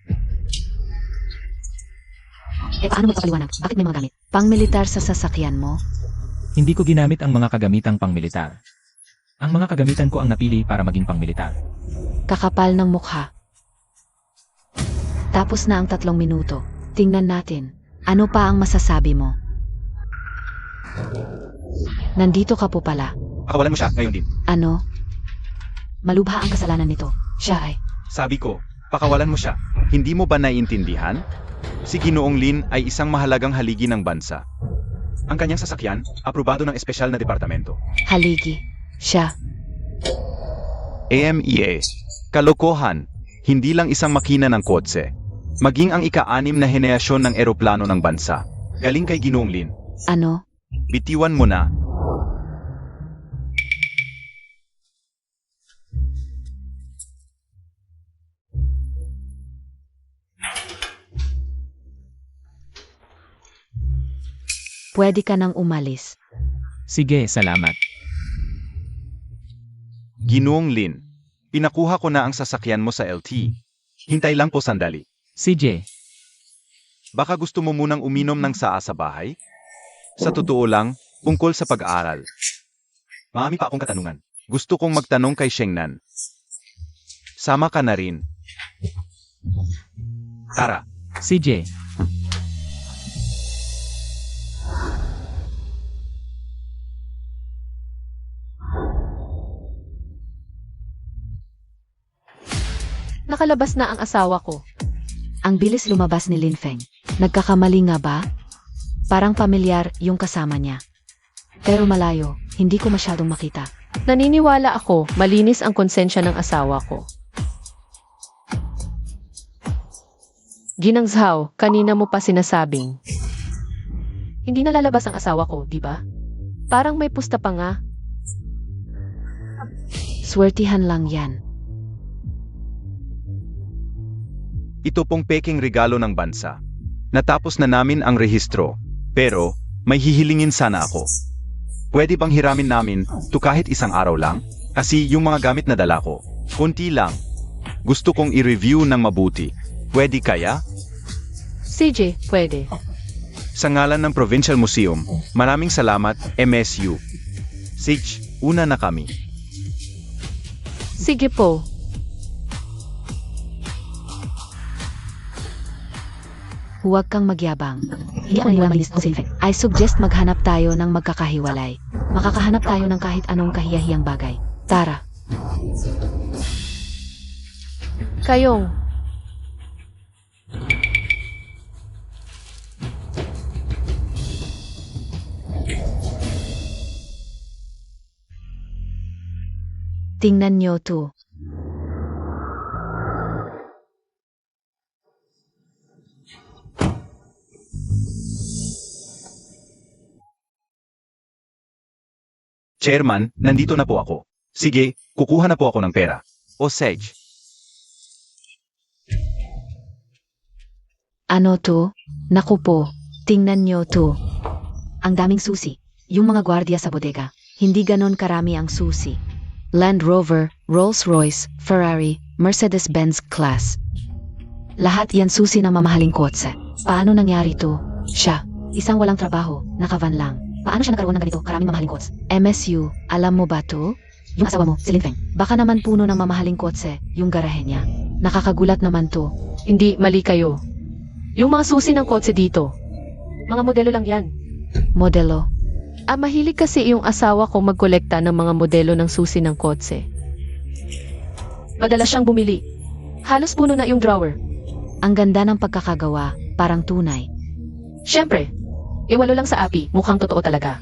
Paano mo papaliwanag? Bakit may mga gamit? Pang-militar sa sasakyan mo? Hindi ko ginamit ang mga kagamitang pangmilitar. Ang mga kagamitan ko ang napili para maging pangmilitar. Kakapal ng mukha. Tapos na ang 3 minuto. Tingnan natin. Ano pa ang masasabi mo? Nandito ka po pala. Pakawalan mo siya ngayon din. Ano? Malubha ang kasalanan nito. Siya ay... Sabi ko, pakawalan mo siya. Hindi mo ba naiintindihan? Si Ginoong Lin ay isang mahalagang haligi ng bansa. Ang kanyang sasakyan, aprobado ng espesyal na departamento. Haligi. Siya. AMEA. Kalokohan. Hindi lang isang makina ng kotse. Maging ang ika-6 na henerasyon ng eroplano ng bansa. Galing kay Ginoong Lin. Ano? Bitiwan mo na. Pwede ka nang umalis. Sige, salamat. Ginoong Lin, pinakuha ko na ang sasakyan mo sa LT. Hintay lang po sandali. CJ, Baka gusto mo munang uminom ng saa sa bahay? Sa totoo lang, tungkol sa pag-aaral. Marami pa akong katanungan. Gusto kong magtanong kay Shengnan. Sama ka na rin. Tara. CJ, Nakalabas na ang asawa ko. Ang bilis lumabas ni Lin Feng. Nagkakamali nga ba? Parang pamilyar yung kasama niya. Pero malayo, hindi ko masyadong makita. Naniniwala ako, malinis ang konsensya ng asawa ko. Ginang Zhao, kanina mo pa sinasabing. Hindi na lalabas ang asawa ko, di ba? Parang may pusta pa nga. Swertihan lang yan. Ito pong peking regalo ng bansa. Natapos na namin ang rehistro, pero may hihilingin sana ako. Pwede bang hiramin namin to kahit isang araw lang? Kasi yung mga gamit na dala ko, konti lang. Gusto kong i-review ng mabuti. Pwede kaya? CJ, pwede. Sa ngalan ng Provincial Museum, maraming salamat, MSU. Sage, una na kami. Sige po. Huwag kang magyabang. Hindi ako naniwala malinis ang si Lin Feng. I suggest maghanap tayo ng magkakahiwalay. Makakahanap tayo ng kahit anong kahiyahiyang bagay. Tara. Kayong. Tingnan niyo to. Chairman, nandito na po ako. Sige, kukuha na po ako ng pera. O Sage. Ano to? Naku po, tingnan nyo to. Ang daming susi. Yung mga gwardiya sa bodega. Hindi ganon karami ang susi. Land Rover, Rolls-Royce, Ferrari, Mercedes-Benz class. Lahat yan susi ng mamahaling kotse. Paano nangyari to? Siya, isang walang trabaho, nakavan lang. Paano siya nagkaroon ng ganito karaming mamahaling kotse? MSU, alam mo ba to? Yung asawa mo, si Lin Feng. Baka naman puno ng mamahaling kotse, yung garahe niya. Nakakagulat naman to. Hindi, mali kayo. Yung mga susi ng kotse dito, mga modelo lang yan. Modelo. Mahilig kasi yung asawa ko magkolekta ng mga modelo ng susi ng kotse. Madalas siyang bumili. Halos puno na yung drawer. Ang ganda ng pagkakagawa, parang tunay. Siyempre, iwalo lang sa api, mukhang totoo talaga.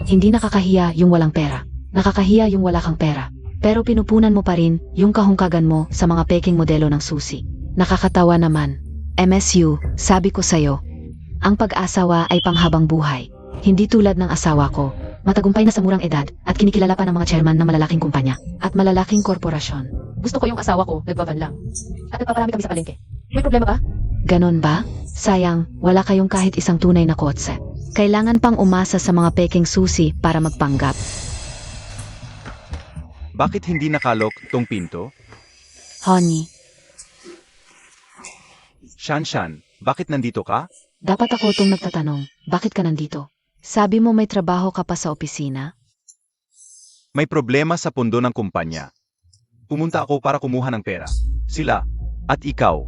Hindi nakakahiya yung walang pera. Nakakahiya yung wala kang pera. Pero pinupunan mo pa rin yung kahungkagan mo sa mga peking modelo ng susi. Nakakatawa naman. MSU, sabi ko sa'yo, ang pag-asawa ay panghabang buhay. Hindi tulad ng asawa ko. Matagumpay na sa murang edad at kinikilala pa ng mga chairman ng malalaking kumpanya at malalaking korporasyon. Gusto ko yung asawa ko, nagbaban lang. At nagpaparami kami sa palengke. May problema ba? Ganon ba? Sayang, wala kayong kahit isang tunay na kotse. Kailangan pang umasa sa mga peking susi para magpanggap. Bakit hindi nakalok tong pinto? Honey, Shan, bakit nandito ka? dapat ako itong nagtatanong, bakit ka nandito? Sabi mo may trabaho ka pa sa opisina? May problema sa pundo ng kumpanya. Pumunta ako para kumuha ng pera. Sila, at ikaw.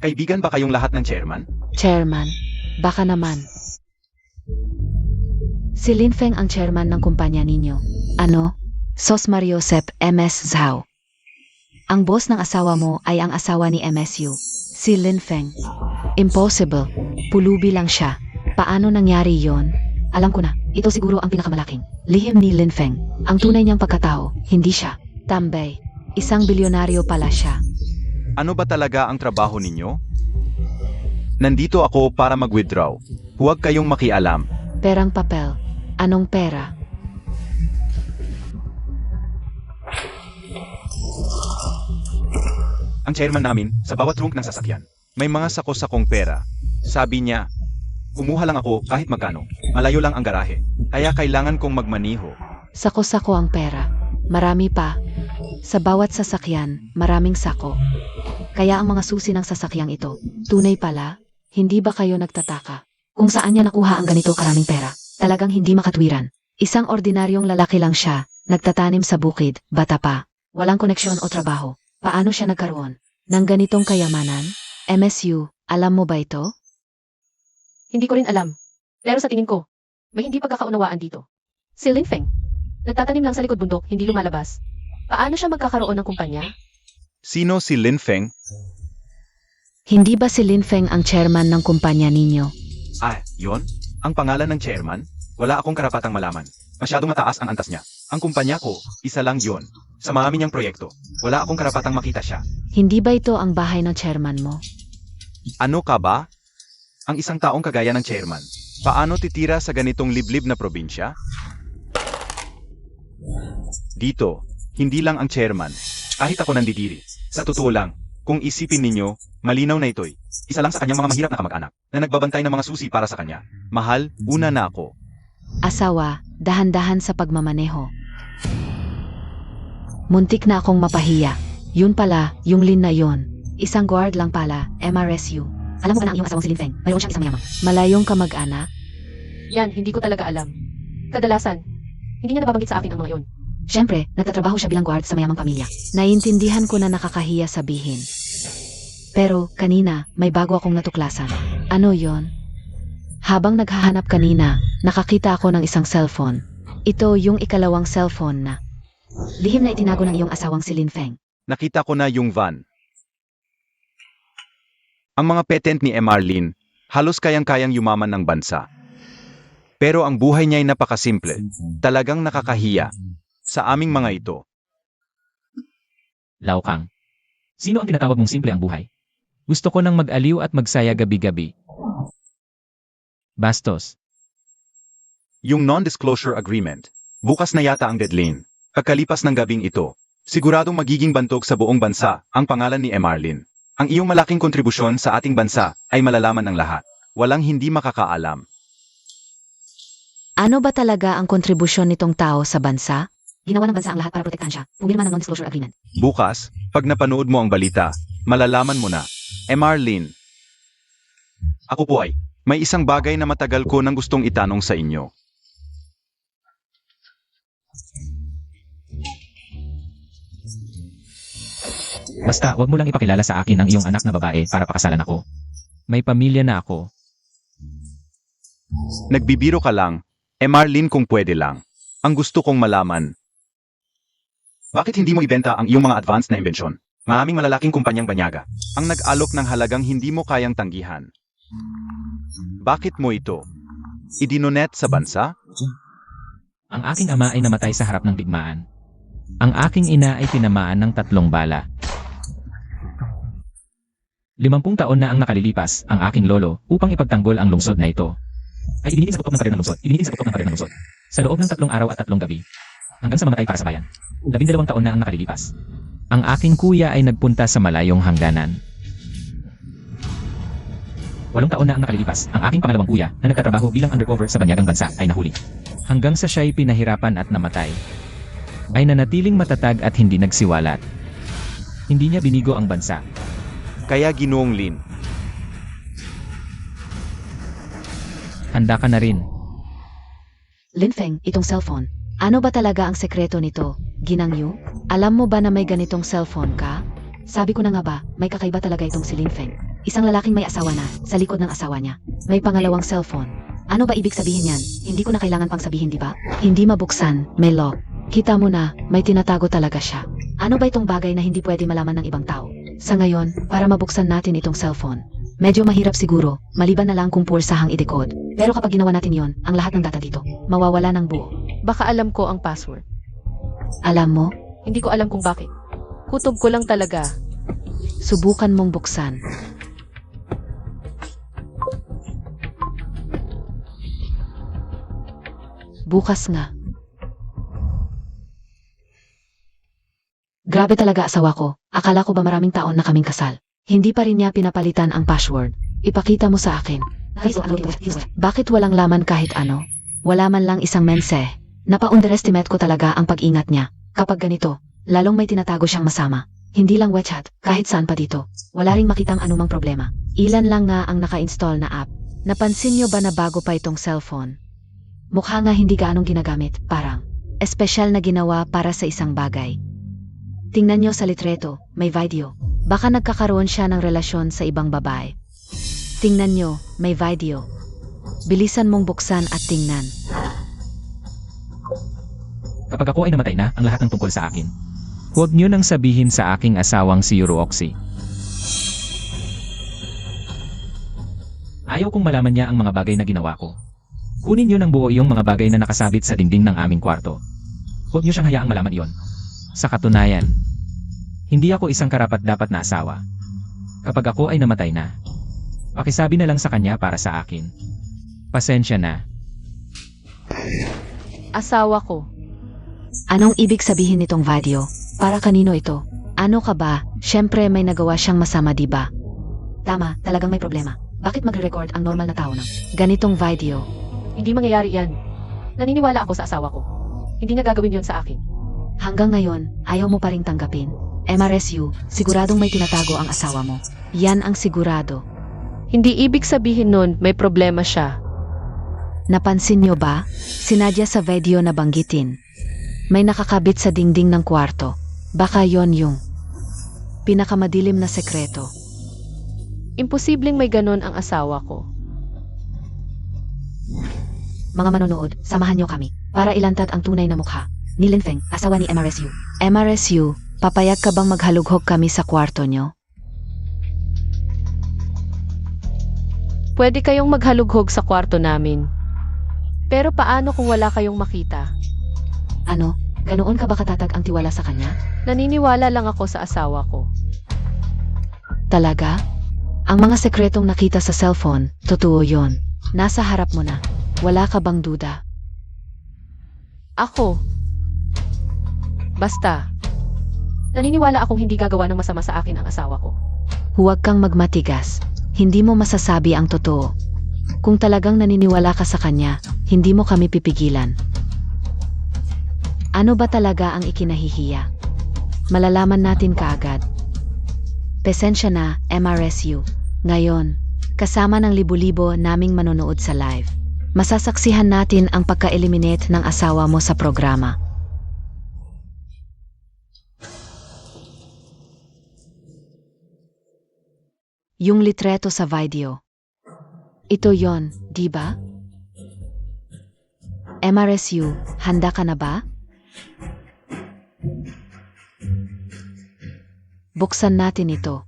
Kaibigan ba kayong lahat ng chairman? Chairman, baka naman. Si Lin Feng ang chairman ng kumpanya ninyo. Ano? Sos Mariosep MS Zhao. Ang boss ng asawa mo ay ang asawa ni MSU, si Lin Feng. Impossible. Pulubi lang siya. Paano nangyari yon? Alam ko na, ito siguro ang pinakamalaking lihim ni Lin Feng. Ang tunay niyang pagkatao, hindi siya. Tambay. Isang bilyonaryo pala siya. Ano ba talaga ang trabaho ninyo? Nandito ako para mag-withdraw. Huwag kayong makialam. Perang papel. Anong pera? Ang chairman namin, sa bawat trunk ng sasakyan, may mga sako-sakong pera. Sabi niya, kumuha lang ako kahit magkano. Malayo lang ang garahe. Kaya kailangan kong magmaniho. Sako-sako ang pera. Marami pa. Sa bawat sasakyan, maraming sako. Kaya ang mga susi ng sasakyang ito, tunay pala, hindi ba kayo nagtataka? Kung saan niya nakuha ang ganito karaming pera, talagang hindi makatwiran. Isang ordinaryong lalaki lang siya, nagtatanim sa bukid, bata pa. Walang koneksyon o trabaho. Paano siya nagkaroon ng ganitong kayamanan? MSU, alam mo ba ito? Hindi ko rin alam. Pero sa tingin ko, may hindi pagkakaunawaan dito. Si Lin Feng, nagtatanim lang sa likod bundok, hindi lumalabas. Paano siya magkakaroon ng kumpanya? Sino si Lin Feng? Hindi ba si Lin Feng ang chairman ng kumpanya ninyo? Yon? Ang pangalan ng chairman? Wala akong karapatang malaman. Masyadong mataas ang antas niya. Ang kumpanya ko, isa lang yon. Sa marami niyang proyekto, wala akong karapatang makita siya. Hindi ba ito ang bahay ng chairman mo? Ano ka ba? Ang isang taong kagaya ng chairman. Paano titira sa ganitong liblib na probinsya? Dito, hindi lang ang chairman. Kahit ako nandidiri. Sa totoo lang, kung isipin ninyo, malinaw na ito'y isa lang sa kanyang mga mahirap na kamag-anak na nagbabantay ng mga susi para sa kanya. Mahal, una na ako. Asawa, dahan-dahan sa pagmamaneho. Muntik na akong mapahiya. Yun pala, yung Lin na yon. Isang guard lang pala, MRSU. Alam mo ba na ang iyong asawang si Lin Feng? Mayroon siyang isang mayaman. Malayong kamag-anak? Yan, hindi ko talaga alam. Kadalasan, hindi niya nababanggit sa akin ang mga yon. Siyempre, nagtatrabaho siya bilang guard sa mayamang pamilya. Naiintindihan ko na nakakahiya sabihin. Pero, kanina, may bago akong natuklasan. Ano yon? Habang naghahanap kanina, nakakita ako ng isang cellphone. Ito yung ikalawang cellphone na lihim na itinago ng iyong asawang si Lin Feng. Nakita ko na yung van. Ang mga patent ni MR Lin, halos kayang-kayang yumaman ng bansa. Pero ang buhay niya ay napakasimple. Talagang nakakahiya. Sa aming mga ito. Lao Kang. Sino ang tinatawag mong simple ang buhay? Gusto ko nang mag-aliw at magsaya gabi-gabi. Bastos. Yung non-disclosure agreement. Bukas na yata ang deadline. Pagkalipas ng gabing ito, siguradong magiging bantog sa buong bansa ang pangalan ni MR Lin. Ang iyong malaking kontribusyon sa ating bansa ay malalaman ng lahat. Walang hindi makakaalam. Ano ba talaga ang kontribusyon nitong tao sa bansa? Ginawa ng bansa ang lahat para protektahan siya. Pumirma ng non-disclosure agreement. Bukas, pag napanood mo ang balita, malalaman mo na. Lynn. Ako po ay, may isang bagay na matagal ko nang gustong itanong sa inyo. Basta, wag mo lang ipakilala sa akin ang iyong anak na babae para pakasalan ako. May pamilya na ako. Nagbibiro ka lang. Lynn kung pwede lang. Ang gusto kong malaman. Bakit hindi mo ibenta ang iyong mga advanced na imbensyon? Maraming malalaking kumpanyang banyaga ang nag-alok ng halagang hindi mo kayang tanggihan. Bakit mo ito idinonet sa bansa? Ang aking ama ay namatay sa harap ng digmaan. Ang aking ina ay tinamaan ng 3 bala. 50 taon na ang nakalilipas ang aking lolo upang ipagtanggol ang lungsod na ito. Ay idinihin sa putok ng pader ng lungsod. Idinihin sa putok ng pader ng lungsod. Sa loob ng 3 araw at 3 gabi. Hanggang sa mamatay para sa bayan. 12 taon na ang nakalilipas. Ang aking kuya ay nagpunta sa malayong hangganan. 8 taon na ang nakalilipas. Ang aking pangalawang kuya na nagtatrabaho bilang undercover sa banyagang bansa ay nahuli. Hanggang sa siya'y pinahirapan at namatay. Ay nanatiling matatag at hindi nagsiwalat. Hindi niya binigo ang bansa. Kaya Ginoong Lin, Handa ka na rin. Linfeng, itong cellphone. Ano ba talaga ang sekreto nito? Ginang Yu? Alam mo ba na may ganitong cellphone ka? Sabi ko na nga ba, may kakaiba talaga itong si Linfeng. Isang lalaking may asawa na, sa likod ng asawa niya. May pangalawang cellphone. Ano ba ibig sabihin yan? Hindi ko na kailangan pang sabihin, di ba? Hindi mabuksan, may lock. Kita mo na, may tinatago talaga siya. Ano ba itong bagay na hindi pwede malaman ng ibang tao? Sa ngayon, para mabuksan natin itong cellphone. Medyo mahirap siguro, maliban na lang kung pulsahang i-decode. Pero kapag ginawa natin yon, ang lahat ng data dito, mawawala ng buo. Baka alam ko ang password. Alam mo, Hindi ko alam kung bakit. Kutob ko lang talaga. subukan mong buksan. Bukas nga. Grabe talaga asawa ko. Akala ko ba maraming taon na kaming kasal. Hindi pa rin niya pinapalitan ang password. Ipakita mo sa akin. Bakit walang laman kahit ano? Wala man lang isang mense. Napa-underestimate ko talaga ang pag-ingat niya. Kapag ganito, lalong may tinatago siyang masama. Hindi lang WeChat, kahit saan pa dito. Wala ring makitang anumang problema. Ilan lang nga ang naka-install na app. Napansin niyo ba na bago pa itong cellphone? Mukha nga hindi gaanong ginagamit, parang. Espesyal na ginawa para sa isang bagay. Tingnan niyo sa litreto, may video. Baka nagkakaroon siya ng relasyon sa ibang babae. Tingnan niyo, may video. Bilisan mong buksan at tingnan. Kapag ako ay namatay na ang lahat ng tungkol sa akin, huwag niyo nang sabihin sa aking asawang si Yuruoxi. Ayaw kong malaman niya ang mga bagay na ginawa ko. Kunin niyo ng buo iyong mga bagay na nakasabit sa dingding ng aming kwarto. Huwag niyo siyang hayaang malaman iyon. Sa katunayan, hindi ako isang karapat-dapat na asawa. Kapag ako ay namatay na, pakisabi na lang sa kanya para sa akin. Pasensya na. Asawa ko. Anong ibig sabihin nitong video? Para kanino ito? Ano ka ba? Siyempre may nagawa siyang masama, di ba? Tama, talagang may problema. Bakit magre-record ang normal na tao ng ganitong video? Hindi mangyayari yan. Naniniwala ako sa asawa ko. Hindi niya gagawin yon sa akin. Hanggang ngayon, ayaw mo pa ring tanggapin. MRSU, siguradong may tinatago ang asawa mo. Yan ang sigurado. Hindi ibig sabihin nun may problema siya. Napansin niyo ba? Sinadya sa video na banggitin. May nakakabit sa dingding ng kwarto. Baka yon yung pinakamadilim na sekreto. Imposibleng may ganon ang asawa ko. Mga manonood, samahan niyo kami para ilantad ang tunay na mukha ni Linfeng, asawa ni MRSU. MRSU, papayag ka bang maghalughog kami sa kwarto niyo? Pwede kayong maghalughog sa kwarto namin. Pero paano kung wala kayong makita? Ano? Ganoon ka ba katatag ang tiwala sa kanya? Naniniwala lang ako sa asawa ko. Talaga? Ang mga sekretong nakita sa cellphone, totoo yon. Nasa harap mo na. Wala ka bang duda? Ako. Basta. Naniniwala akong hindi gagawa ng masama sa akin ang asawa ko. Huwag kang magmatigas. Hindi mo masasabi ang totoo. Kung talagang naniniwala ka sa kanya, hindi mo kami pipigilan. Ano ba talaga ang ikinahihiya? Malalaman natin kaagad. Pasensya na, MRSU. Ngayon, kasama ng libo-libo naming manonood sa live, masasaksihan natin ang pagka-eliminate ng asawa mo sa programa. Yung litreto sa video. Ito yon, di ba? MRSU, handa ka na ba? Buksan natin ito.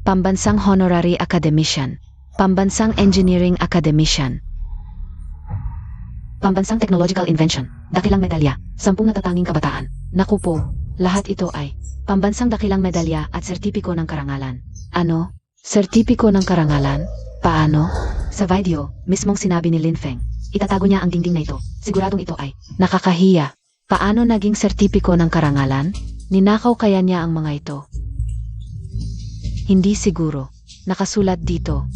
Pambansang Honorary Academician. Pambansang Engineering Academician. Pambansang Technological Invention. Dakilang medalya. 10 natatanging kabataan. Naku po, lahat ito ay pambansang dakilang medalya at sertipiko ng karangalan. Ano? Sertipiko ng karangalan? Paano? Sa video, mismong sinabi ni Lin Feng, itatago niya ang dingding na ito. Siguradong ito ay nakakahiya. Paano naging sertipiko ng karangalan? Ninakaw kaya niya ang mga ito? Hindi siguro. Nakasulat dito.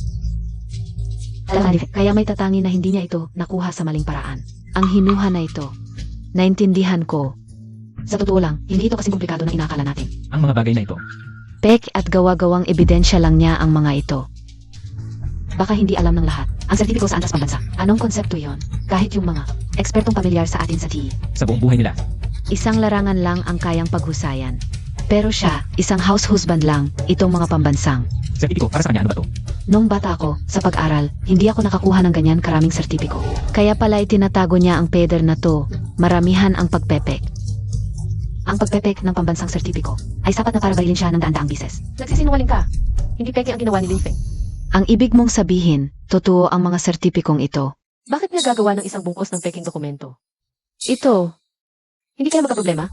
Kaya may tatangi na hindi niya ito nakuha sa maling paraan. Ang hinuha na ito. Naintindihan ko. Sa totoo lang, hindi ito kasing komplikado na inakala natin. Ang mga bagay na ito. Pek at gawa-gawang ebidensya lang niya ang mga ito. Baka hindi alam ng lahat. Ang sertipiko sa antas pambansa. Anong konsepto yon? Kahit yung mga ekspertong pamilyar sa atin sa TE. Sa buong buhay nila. Isang larangan lang ang kayang paghusayan. Pero siya, isang house husband lang, itong mga pambansang. Sertipiko, para sa kanya ano ba to? Nung bata ako, sa pag-aral, hindi ako nakakuha ng ganyan karaming sertipiko. Kaya pala itinatago niya ang peder na to, maramihan ang pagpepek. Ang pagpepek ng pambansang sertipiko ay sapat na para barilin siya ng daan-daang bises. Nagsisinungaling ka. Hindi peke ang ginawa ni Lin Feng. Ang ibig mong sabihin, totoo ang mga sertipikong ito. Bakit niya gagawa ng isang bungkus ng peking dokumento? Ito, Hindi kaya magkaproblema?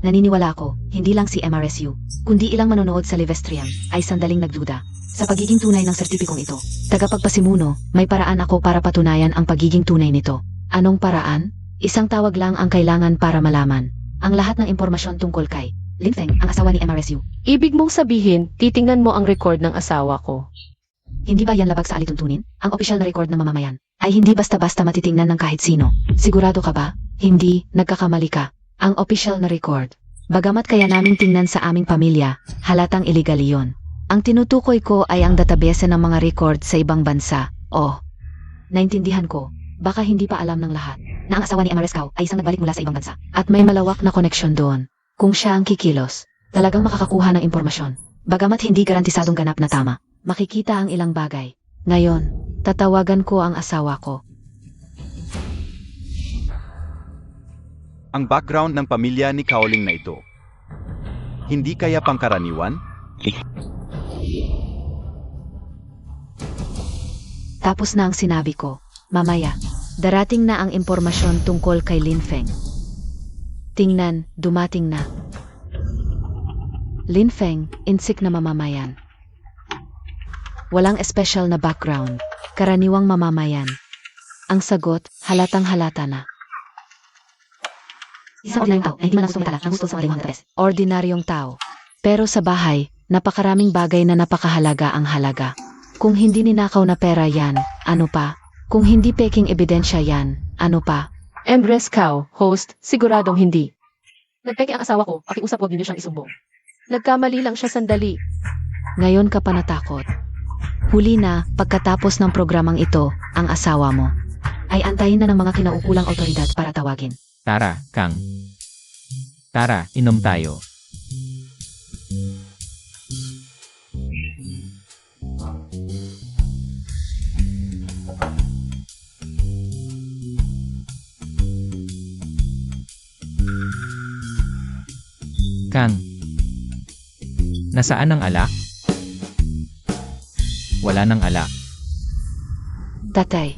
naniniwala ako, hindi lang si MRSU, kundi ilang manonood sa Livestrium ay sandaling nagduda sa pagiging tunay ng sertipikong ito. Tagapagpasimuno, may paraan ako para patunayan ang pagiging tunay nito. Anong paraan? Isang tawag lang ang kailangan para malaman ang lahat ng impormasyon tungkol kay Lin Feng, ang asawa ni MRSU. Ibig mong sabihin, titingnan mo ang record ng asawa ko. Hindi ba yan labag sa alituntunin? Ang opisyal na record ng mamamayan ay hindi basta-basta matitingnan ng kahit sino. Sigurado ka ba? Hindi, nagkakamali ka. Ang opisyal na record. Bagamat kaya naming tingnan sa aming pamilya, halatang illegal iyon. Ang tinutukoy ko ay ang database ng mga record sa ibang bansa. Oh, naintindihan ko. Baka hindi pa alam ng lahat na ang asawa ni MRS Cao ay isang nagbalik mula sa ibang bansa at may malawak na koneksyon doon. Kung siya ang kikilos, talagang makakakuha ng impormasyon. Bagamat hindi garantisadong ganap na tama, makikita ang ilang bagay. Ngayon, tatawagan ko ang asawa ko. Ang background ng pamilya ni Kaoling na ito. Hindi kaya pangkaraniwan? Tapos na ang sinabi ko. Mamaya, darating na ang impormasyon tungkol kay Lin Feng. Tingnan, dumating na. Lin Feng, insik na mamamayan. Walang espesyal na background, karaniwang mamamayan. Ang sagot, halatang halata na. Isang ordinaryong tao na hindi man lang gusto mitala ng gusto sa maling mga tres. Ordinaryong tao. Pero sa bahay, napakaraming bagay na napakahalaga ang halaga. Kung hindi ninakaw na pera yan, ano pa? Kung hindi peking ebidensya yan, ano pa? Empress Cao, host, siguradong hindi. Nagpeke ang asawa ko, pakiusap huwag niyo siyang isumbong. Nagkamali lang siya sandali. Ngayon ka pa natakot. Huli na, pagkatapos ng programang ito, ang asawa mo ay antayin na ng mga kinaukulang otoridad para tawagin. Tara, Kang. Tara, inom tayo. Kang. Nasaan ang alak? Wala nang alak. Tatay,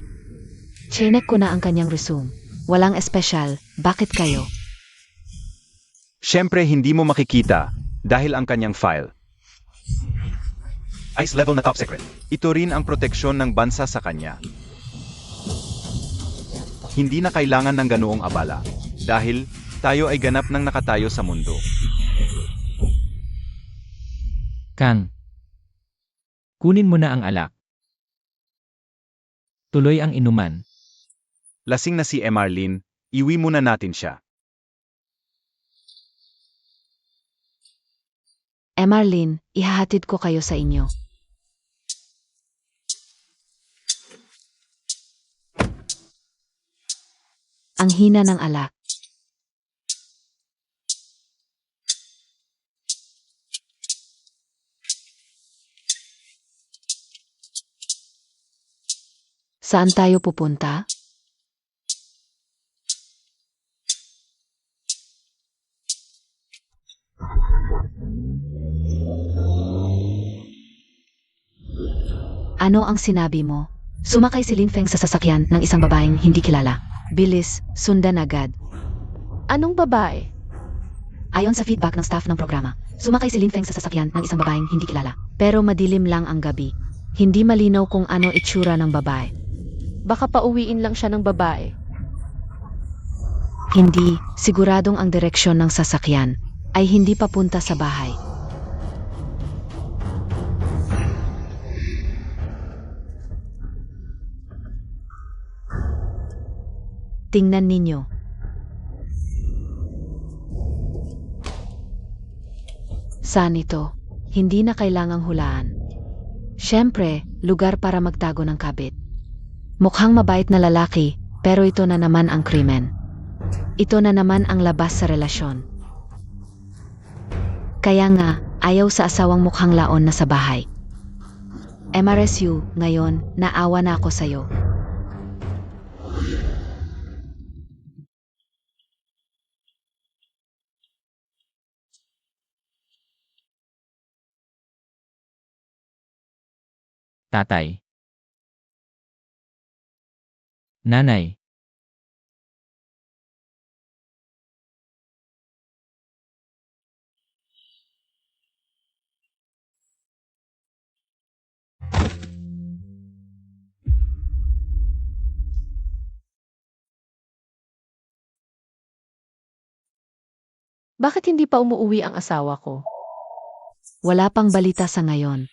chinek ko na ang kanyang resume. Walang espesyal, bakit kayo? Siyempre hindi mo makikita dahil ang kanyang file. Ice level na top secret. Ito rin ang proteksyon ng bansa sa kanya. Hindi na kailangan ng ganoong abala. Dahil, tayo ay ganap ng nakatayo sa mundo. Kang, kunin mo na ang alak. Tuloy ang inuman. Lasing na si Emarlene, iwi muna natin siya. Emarlene, ihahatid ko kayo sa inyo. Ang hina ng alak. Saan tayo pupunta? Ano ang sinabi mo? Sumakay si Lin Feng sa sasakyan ng isang babaeng hindi kilala. Bilis, sundan agad. Anong babae? Ayon sa feedback ng staff ng programa, sumakay si Lin Feng sa sasakyan ng isang babaeng hindi kilala. Pero madilim lang ang gabi. Hindi malinaw kung ano itsura ng babae. Baka pauwiin lang siya ng babae. Hindi, siguradong ang direksyon ng sasakyan ay hindi papunta sa bahay. Tingnan ninyo. Saan ito? Hindi na kailangang hulaan. Siyempre, lugar para magtago ng kabit. Mukhang mabait na lalaki, pero ito na naman ang krimen. Ito na naman ang labas sa relasyon. Kaya nga, ayaw sa asawang mukhang laon na sa bahay. MRSU, ngayon, naawa na ako sa'yo. Tatay. Nanay. Bakit hindi pa umuuwi ang asawa ko? Wala pang balita sa ngayon.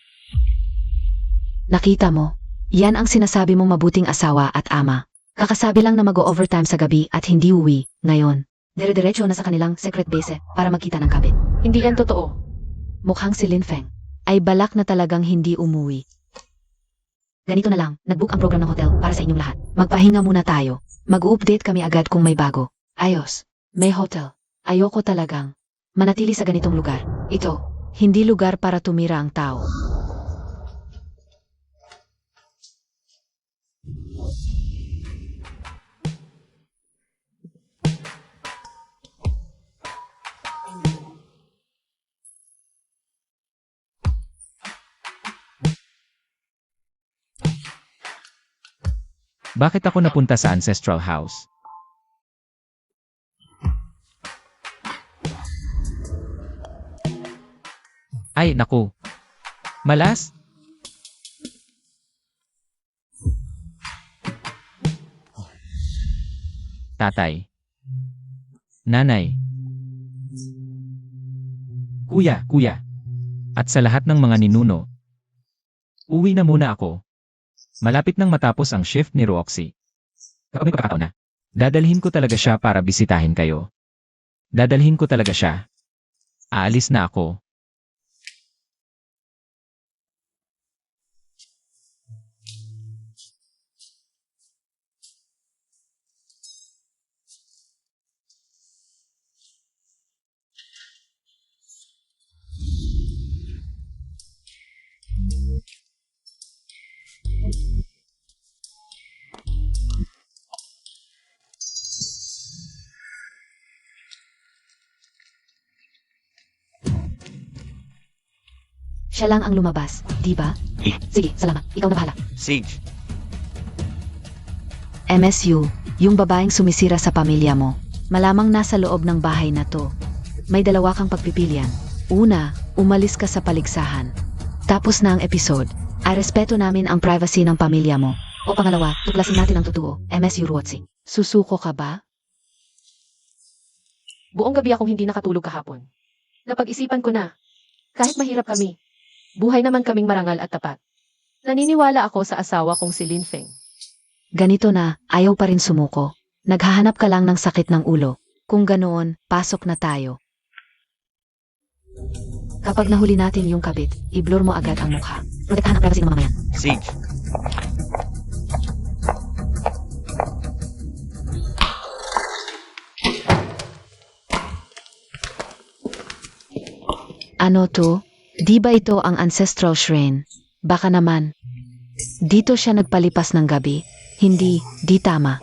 Nakita mo, yan ang sinasabi mong mabuting asawa at ama. Kakasabi lang na mag-o-overtime sa gabi at hindi uwi, ngayon. Dire-diretso na sa kanilang secret base para magkita ng kabit. Hindi yan totoo. Mukhang si Lin Feng ay balak na talagang hindi umuwi. Ganito na lang, nag-book ang program ng hotel para sa inyong lahat. Magpahinga muna tayo. Mag-update kami agad kung may bago. Ayos, may hotel. Ayoko talagang manatili sa ganitong lugar. Ito, hindi lugar para tumira ang tao. Bakit ako napunta sa ancestral house? Ay, naku. Malas? Tatay. Nanay. Kuya. At sa lahat ng mga ninuno. Uwi na muna ako. Malapit nang matapos ang shift ni Roxy. Kapag may pagkakataon na, dadalhin ko talaga siya para bisitahin kayo. Dadalhin ko talaga siya. Aalis na ako. Siya lang ang lumabas, di ba? Sige, salamat. Ikaw na bahala. Sage, MSU, yung babaeng sumisira sa pamilya mo. Malamang nasa loob ng bahay na to. May dalawa kang pagpipilian. Una, umalis ka sa paligsahan. tapos na ang episode. Ay respeto namin ang privacy ng pamilya mo. O pangalawa, tuklasin natin ang totoo. MSU Ruotsi. Susuko ka ba? Buong gabi akong hindi nakatulog kahapon. Napag-isipan ko na. Kahit mahirap kami, buhay naman kaming marangal at tapat. Naniniwala ako sa asawa kong si Lin Feng. Ganito na, ayaw pa rin sumuko. Naghahanap ka lang ng sakit ng ulo. Kung ganoon, pasok na tayo. Kapag nahuli natin yung kabit, i-blur mo agad ang mukha. Protektahan ang privacy ng mamamayan. Sage, Ano to? Di ba ito ang ancestral shrine? Baka naman. Dito siya nagpalipas ng gabi. Hindi, di tama.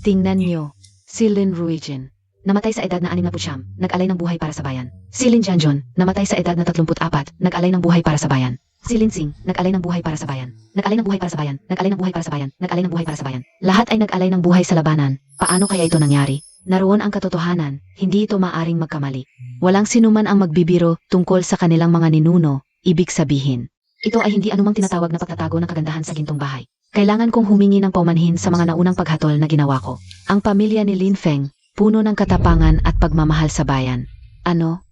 Tingnan nyo, si Lin Ruijin. Namatay sa edad na 69, nag-alay ng buhay para sa bayan. Si Lin Jianjun, namatay sa edad na 34, nag-alay ng buhay para sa bayan. Si Lin Xing, nag-alay ng buhay para sa bayan. Nag-alay ng buhay para sa bayan, nag-alay ng buhay para sa bayan, nag-alay ng buhay para sa bayan. Lahat ay nag-alay ng buhay sa labanan. Paano kaya ito nangyari? Naroon ang katotohanan, hindi ito maaring magkamali. Walang sinuman ang magbibiro tungkol sa kanilang mga ninuno, ibig sabihin. Ito ay hindi anumang tinatawag na pagtatago ng kagandahan sa gintong bahay. Kailangan kong humingi ng paumanhin sa mga naunang paghatol na ginawa ko. Ang pamilya ni Lin Feng, puno ng katapangan at pagmamahal sa bayan. Ano?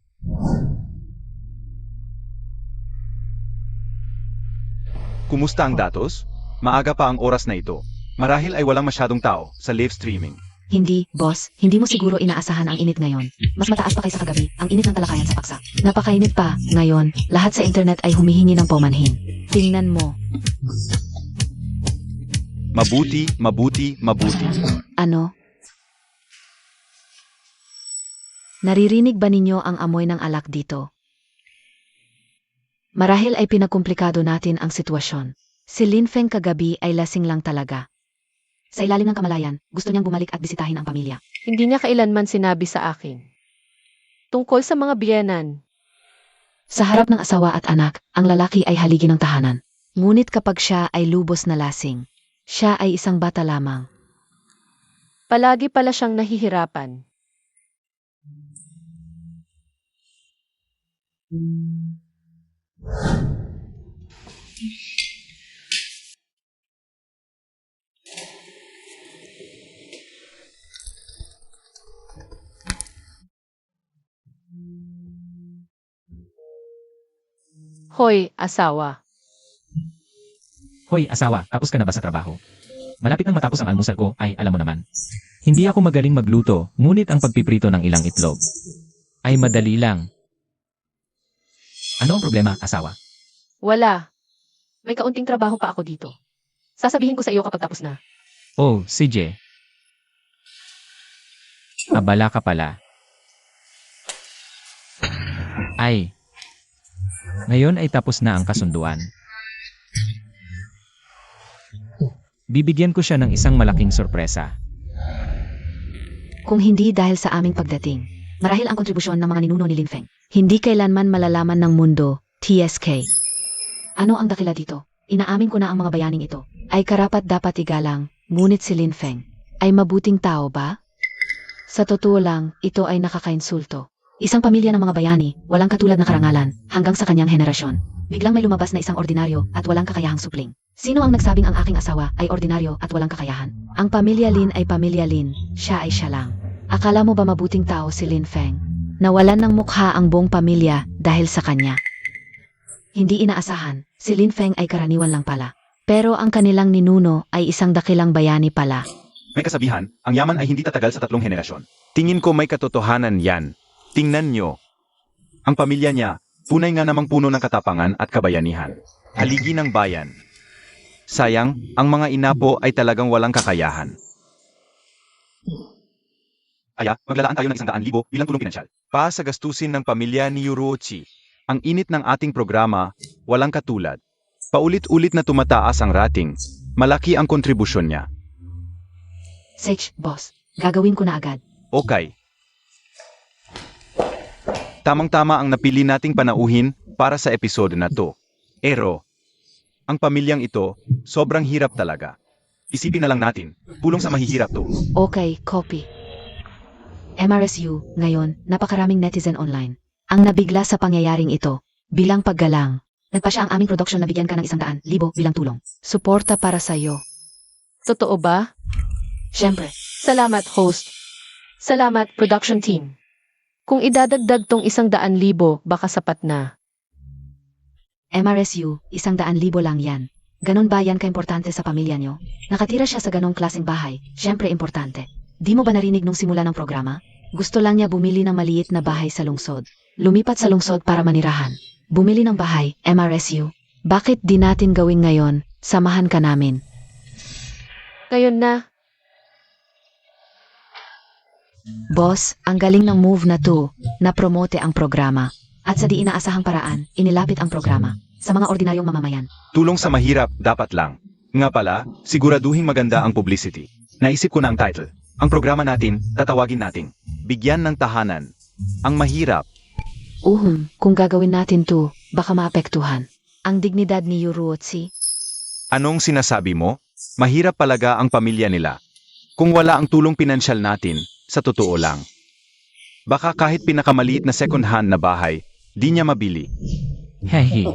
kumusta ang datos? Maaga pa ang oras na ito. Marahil ay walang masyadong tao sa live streaming. Hindi, boss. Hindi mo siguro inaasahan ang init ngayon. Mas mataas pa kaysa kagabi, ang init ng talakayan sa paksa. Napakainit pa, ngayon, lahat sa internet ay humihingi ng paumanhin. Tingnan mo. Mabuti, mabuti, mabuti. Ano? Naririnig ba ninyo ang amoy ng alak dito? Marahil ay pinagkumplikado natin ang sitwasyon. Si Lin Feng kagabi ay lasing lang talaga. Sa ilalim ng kamalayan, gusto niyang bumalik at bisitahin ang pamilya. Hindi niya kailanman sinabi sa akin. Tungkol sa mga biyenan, Sa harap ng asawa at anak, ang lalaki ay haligi ng tahanan. Ngunit kapag siya ay lubos na lasing, siya ay isang bata lamang. palagi pala siyang nahihirapan. Hoy, asawa. Hoy, asawa, tapos ka na ba sa trabaho? Malapit nang matapos ang almusal ko, ay alam mo naman. Hindi ako magaling magluto, ngunit ang pagpiprito ng ilang itlog ay madali lang. Ano ang problema, asawa? Wala. May kaunting trabaho pa ako dito. Sasabihin ko sa iyo kapag tapos na. Oh, CJ. Abala ka pala. Ay. Ngayon ay tapos na ang kasunduan. Bibigyan ko siya ng isang malaking sorpresa. Kung hindi dahil sa aming pagdating, marahil ang kontribusyon ng mga ninuno ni Lin Feng, hindi kailanman malalaman ng mundo, TSK. Ano ang dakila dito? Inaamin ko na ang mga bayaning ito ay karapat dapat igalang, ngunit si Lin Feng ay mabuting tao ba? Sa totoo lang, ito ay nakakainsulto. Isang pamilya ng mga bayani, walang katulad na karangalan, hanggang sa kanyang henerasyon. Biglang may lumabas na isang ordinaryo at walang kakayahang supling. Sino ang nagsabing ang aking asawa ay ordinaryo at walang kakayahan? Ang pamilya Lin ay pamilya Lin, siya ay siya lang. Akala mo ba mabuting tao si Lin Feng? Nawalan ng mukha ang buong pamilya dahil sa kanya. Hindi inaasahan, si Lin Feng ay karaniwan lang pala. Pero ang kanilang ninuno ay isang dakilang bayani pala. May kasabihan, ang yaman ay hindi tatagal sa 3 henerasyon. Tingin ko may katotohanan yan. Tingnan nyo. Ang pamilya niya, punay nga namang puno ng katapangan at kabayanihan. Haligi ng bayan. Sayang, ang mga inapo ay talagang walang kakayahan. Kaya, maglalaan tayo ng 100,000 bilang tulong pinansyal. Pa sa gastusin ng pamilya ni Yurochi. Ang init ng ating programa, walang katulad. Paulit-ulit na tumataas ang rating. Malaki ang kontribusyon niya. Sage, boss, gagawin ko na agad. Okay. Tamang-tama ang napili nating panauhin para sa episode na to. Ero, ang pamilyang ito, sobrang hirap talaga. Isipin na lang natin, pulong sa mahihirap to. Okay, copy. MRSU, ngayon, napakaraming netizen online. Ang nabigla sa pangyayaring ito. Bilang paggalang, nagpasya ang aming production na bigyan ka ng 100,000 bilang tulong. Suporta para sa'yo. Totoo ba? Siyempre, Salamat, host. Salamat, production team. Kung idadagdag tong 100,000, baka sapat na. MRSU, 100,000 lang yan. Ganon ba yan kaimportante sa pamilya nyo? Nakatira siya sa ganong klaseng bahay. Siyempre importante. Di mo ba narinig nung simula ng programa? Gusto lang niya bumili ng maliit na bahay sa lungsod. Lumipat sa lungsod para manirahan. Bumili ng bahay, MRSU. Bakit di natin gawin ngayon? Samahan ka namin. Ngayon na. Boss, ang galing ng move na to, na-promote ang programa. At sa di inaasahang paraan, inilapit ang programa sa mga ordinaryong mamamayan. Tulong sa mahirap, dapat lang. Nga pala, siguraduhin maganda ang publicity. Naisip ko na ang title. Ang programa natin, tatawagin nating Bigyan ng Tahanan. Ang mahirap. Kung gagawin natin to, baka maapektuhan ang dignidad ni Yuruotsi. Anong sinasabi mo? Mahirap palaga ang pamilya nila. Kung wala ang tulong pinansyal natin, sa totoo lang. Baka kahit pinakamaliit na second hand na bahay, di niya mabili. Hehe.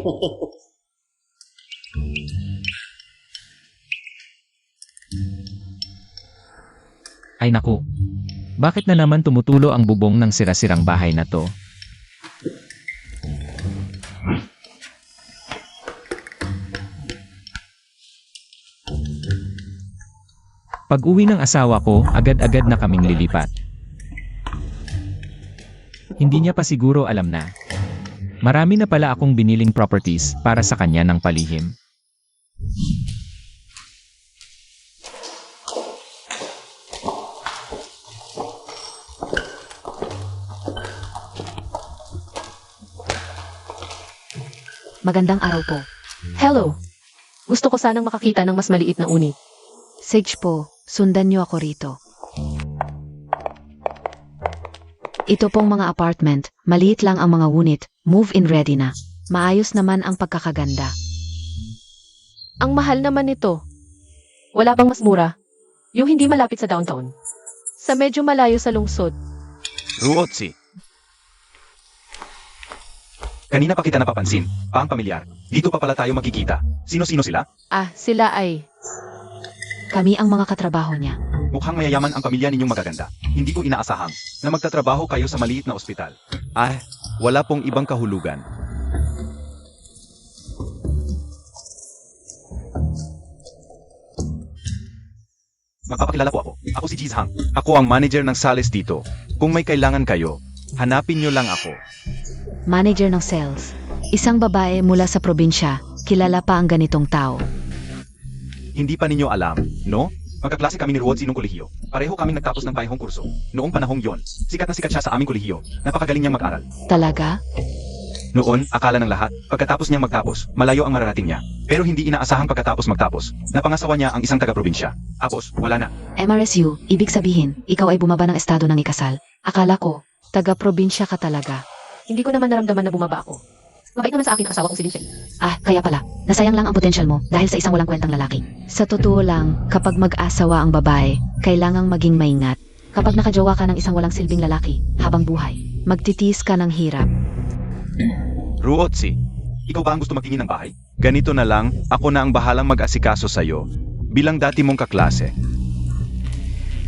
Ay naku. Bakit na naman tumutulo ang bubong ng sira-sirang bahay na to? Pag-uwi ng asawa ko, agad-agad na kaming lilipat. Hindi niya pa siguro alam na. Marami na pala akong biniling properties para sa kanya ng palihim. Magandang araw po. Hello. Gusto ko sanang makakita ng mas maliit na unit. Sage po, sundan niyo ako rito. Ito pong mga apartment, maliit lang ang mga unit, move-in ready na. Maayos naman ang pagkakaganda. Ang mahal naman nito. Wala bang mas mura? Yung hindi malapit sa downtown. Sa medyo malayo sa lungsod. Ruotsi. Kanina pa kita napapansin, pang pamilyar. Dito pa pala tayo magkikita. Sino-sino sila? Ah, sila ay... Kami ang mga katrabaho niya. Mukhang mayayaman ang pamilya ninyong magaganda. Hindi ko inaasahang na magtatrabaho kayo sa maliit na ospital. Wala pong ibang kahulugan. Magpapakilala po ako. Ako si Jiz Hang. Ako ang manager ng sales dito. Kung may kailangan kayo, hanapin nyo lang ako. Manager ng sales. Isang babae mula sa probinsya, kilala pa ang ganitong tao. Hindi pa ninyo alam, no? Magkaklase kami ni Ruotsi nung kolehiyo. Pareho kaming nagtapos ng parehong kurso. Noong panahong yon, sikat na sikat siya sa aming kolehiyo. Napakagaling niyang mag-aral. Talaga? Noon, akala ng lahat, pagkatapos niyang magtapos, malayo ang mararating niya. Pero hindi inaasahang pagkatapos magtapos, napangasawa niya ang isang taga-probinsya. Tapos, wala na. MRSU, ibig sabihin, ikaw ay bumaba ng estado ng ikasal. Akala ko, taga-probinsya ka talaga. Hindi ko naman naramdaman na bumaba ako. Mabait naman sa akin ang asawa kong si Vincent. Kaya pala, nasayang lang ang potensyal mo dahil sa isang walang kwentang lalaki. Sa totoo lang, kapag mag-asawa ang babae, kailangang maging maingat. Kapag nakajowa ka ng isang walang silbing lalaki, habang buhay, magtitiis ka ng hirap. Ruotsi, ikaw ba ang gusto magtingin ng bahay? Ganito na lang, ako na ang bahalang mag-asikaso sa'yo. Bilang dati mong kaklase.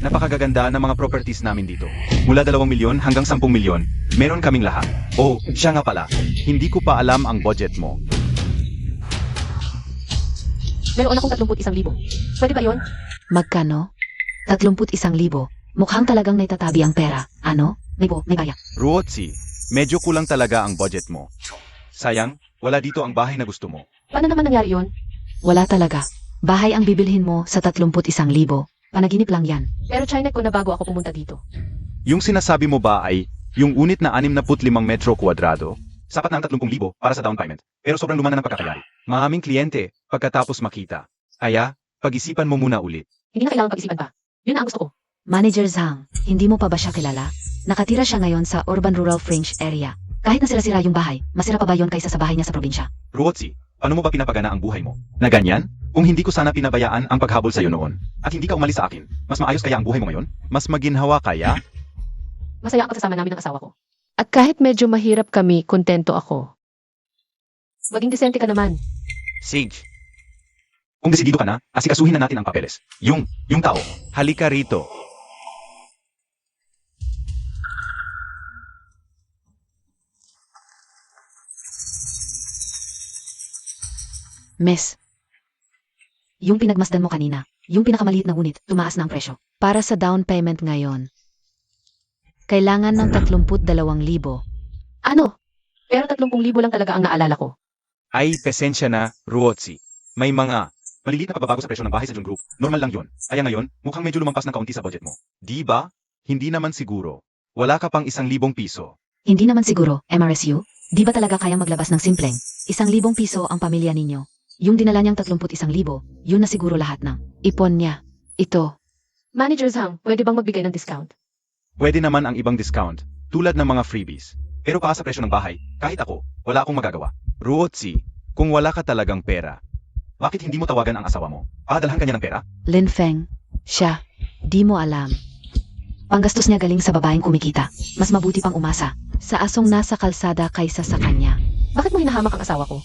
Napakagaganda ng mga properties namin dito. Mula 2 milyon hanggang 10 milyon, meron kaming lahat. Oh, siya nga pala, hindi ko pa alam ang budget mo. Meron akong 31,000. Pwede ba yun? Magkano? 31,000. Mukhang talagang naitatabi ang pera. Ano? May baya. Ruotsi, medyo kulang talaga ang budget mo. Sayang, wala dito ang bahay na gusto mo. Paano naman nangyari yun? Wala talaga. Bahay ang bibilhin mo sa 31,000. Panaginip lang yan. Pero chinek ko na bago ako pumunta dito. Yung sinasabi mo ba ay, yung unit na 65 metro kwadrado, sapat na ang 30,000 para sa down payment, pero sobrang luma na ng pagkakayari. Maraming kliyente, pagkatapos makita. Pag-isipan mo muna ulit. Hindi na kailangan pag-isipan pa. Yun na ang gusto ko. Manager Zhang, hindi mo pa ba siya kilala? Nakatira siya ngayon sa urban-rural fringe area. Kahit na sira-sira yung bahay, masira pa ba yon kaysa sa bahay niya sa probinsya? Ruotsi, paano mo ba pinapagana ang buhay mo? Na ganyan? Kung hindi ko sana pinabayaan ang paghabol sa'yo noon, at hindi ka umalis sa akin, mas maayos kaya ang buhay mo ngayon? Mas maginhawa kaya? Masaya ang pagsasama namin ng asawa ko. At kahit medyo mahirap kami, kontento ako. Maging disente ka naman. Sage. Kung desidido ka na, asikasuhin na natin ang papeles. Yung tao. Halika rito. Miss, yung pinagmasdan mo kanina, yung pinakamaliit na unit, tumaas na ang presyo. Para sa down payment ngayon, kailangan ng 32,000. Ano? Pero 30,000 lang talaga ang naalala ko. Ay, pesensya na, Ruotsi. May mga maliliit na pagbabago sa presyo ng bahay sa June Group. Normal lang yon. Kaya ngayon, mukhang medyo lumampas ng kaunti sa budget mo. Di ba? Hindi naman siguro. Wala ka pang 1,000 piso. Hindi naman siguro, MRSU, di ba talaga kayang maglabas ng simpleng 1,000 piso ang pamilya ninyo? Yung dinala niyang 31,000, yun na siguro lahat ng ipon niya. Ito, Manager Zhang, pwede bang magbigay ng discount? Pwede naman ang ibang discount, tulad ng mga freebies. Pero para sa presyo ng bahay, kahit ako, wala akong magagawa. Ruotsi, kung wala ka talagang pera, bakit hindi mo tawagan ang asawa mo? Padalhan kanya ng pera? Lin Feng, siya, di mo alam. Panggastos niya galing sa babaeng kumikita. Mas mabuti pang umasa sa asong nasa kalsada kaysa sa kanya. Bakit mo hinahamak ang asawa ko?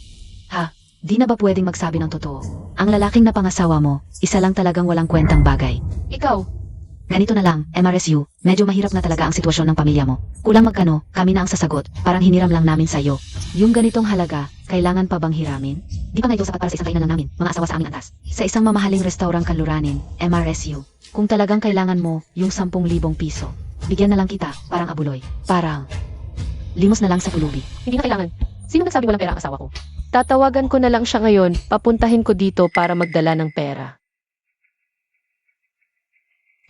Di na ba pwedeng magsabi ng totoo? Ang lalaking na pangasawa mo, isa lang talagang walang kwentang bagay. Ikaw, Ganito na lang, MRSU, medyo mahirap na talaga ang sitwasyon ng pamilya mo. Kulang magkano, kami na ang sasagot, parang hiniram lang namin sa'yo. Yung ganitong halaga, kailangan pa bang hiramin? Di pa nga ito sapat para sa isang kainan lang namin, mga asawa sa aming antas. Sa isang mamahaling restaurang kanluranin, MRSU, kung talagang kailangan mo yung 10,000 piso, bigyan na lang kita, parang abuloy. Parang, limos na lang sa pulubi. hindi na kailangan. Sino nagsabi walang pera ang asawa ko? Tatawagan ko na lang siya ngayon, papuntahin ko dito para magdala ng pera.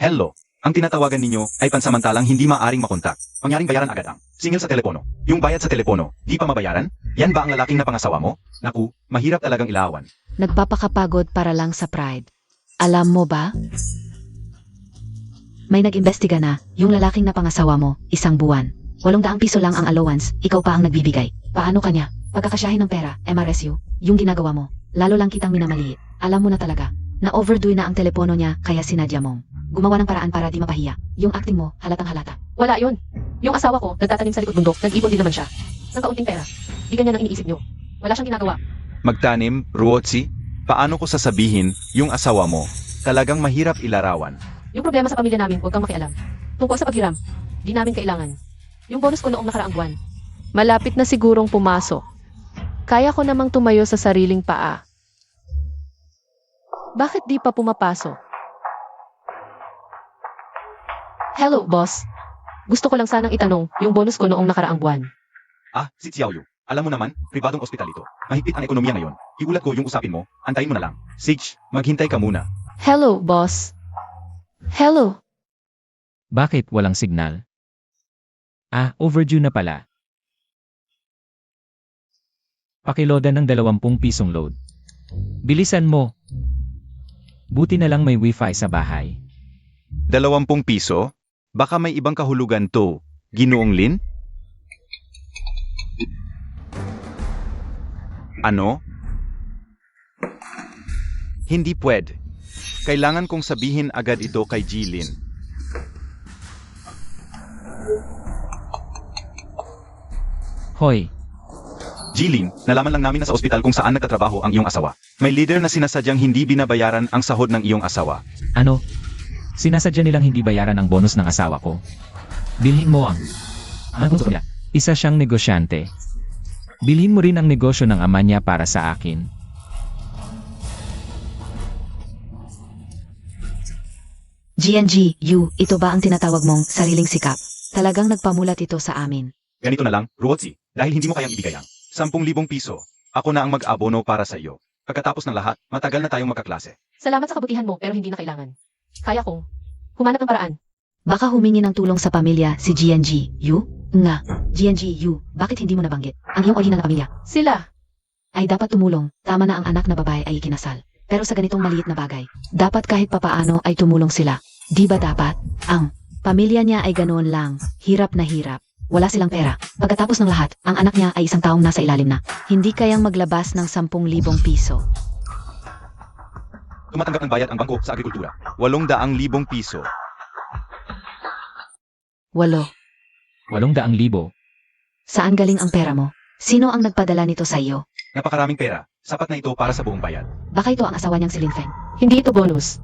Hello, ang tinatawagan ninyo ay pansamantalang hindi maaring makontak. Pangyaring bayaran agad ang singil sa telepono. Yung bayad sa telepono, di pa mabayaran? Yan ba ang lalaking na pangasawa mo? Naku, mahirap talagang ilawan. Nagpapakapagod para lang sa pride. Alam mo ba? May nag-imbestiga na, yung lalaking na pangasawa mo, 1 buwan. 800 piso lang ang allowance, ikaw pa ang nagbibigay. Paano kanya? Pagkakasyahin ng pera, MRSU, yung ginagawa mo, lalo lang kitang minamaliit. Alam mo na talaga, na overdue na ang telepono niya kaya sinadya mong gumawa ng paraan para di mapahiya. Yung acting mo, halatang halata. Wala yun. Yung asawa ko, nagtatanim sa likod bundok, nag-ipon din naman siya. Ng kaunting pera. Di ganyan ang iniisip nyo. Wala siyang ginagawa. Magtanim, Ruotsi, paano ko sasabihin yung asawa mo? Talagang mahirap ilarawan. Yung problema sa pamilya namin, huwag kang makialam. Tungkol sa paghiram, di namin kailangan. Yung bonus ko noong nakaraang buwan. Malapit na sigurong pumasok. Kaya ko namang tumayo sa sariling paa. Bakit di pa pumapasok? Hello, boss. Gusto ko lang sanang itanong yung bonus ko noong nakaraang buwan. Ah, si Xiaoyu, alam mo naman, pribadong ospital ito. Mahigpit ang ekonomiya ngayon. Iulat ko yung usapin mo, antayin mo na lang. Sige, maghintay ka muna. Hello, boss. Hello. Bakit walang signal? Ah, overdue na pala. Pakiloda ng 20 pisong load. Bilisan mo. Buti na lang may wifi sa bahay. 20 piso? Baka may ibang kahulugan to. Ginoong Lin? Ano? Hindi pwede. Kailangan kong sabihin agad ito kay Jilin. Hoy, Jilin, nalaman lang namin na sa ospital kung saan nagtatrabaho ang iyong asawa. May leader na sinasadyang hindi binabayaran ang sahod ng iyong asawa. ano? Sinasadya nilang hindi bayaran ang bonus ng asawa ko. Bilhin mo ang... Ano niya? Isa siyang negosyante. Bilhin mo rin ang negosyo ng ama niya para sa akin. GNG, ito ba ang tinatawag mong sariling sikap? Talagang nagpamulat ito sa amin. Ganito na lang, Ruotsi, dahil hindi mo kayang ibigay ang 10,000 piso. Ako na ang mag-abono para sa iyo. Pagkatapos ng lahat, matagal na tayong magkaklase. Salamat sa kabutihan mo pero hindi na kailangan. Kaya kong humanap ng paraan. Baka humingi ng tulong sa pamilya si GNG, Nga, GNG, bakit hindi mo nabanggit? Ang iyong orihinal na pamilya Sila. ay dapat tumulong, tama na ang anak na babae ay ikinasal. Pero sa ganitong maliit na bagay, dapat kahit papaano ay tumulong sila. Di ba dapat? Ang pamilya niya ay ganoon lang, hirap na hirap. Wala silang pera. Pagkatapos ng lahat, ang anak niya ay isang taong nasa ilalim na. Hindi kayang maglabas ng 10,000 piso. Tumatanggap ng bayad ang bangko sa agrikultura. 800,000 piso. 8. 800,000. Saan galing ang pera mo? Sino ang nagpadala nito sa iyo? Napakaraming pera. Sapat na ito para sa buong bayad. Baka ito ang asawa niyang si Lin Feng. Hindi ito bonus.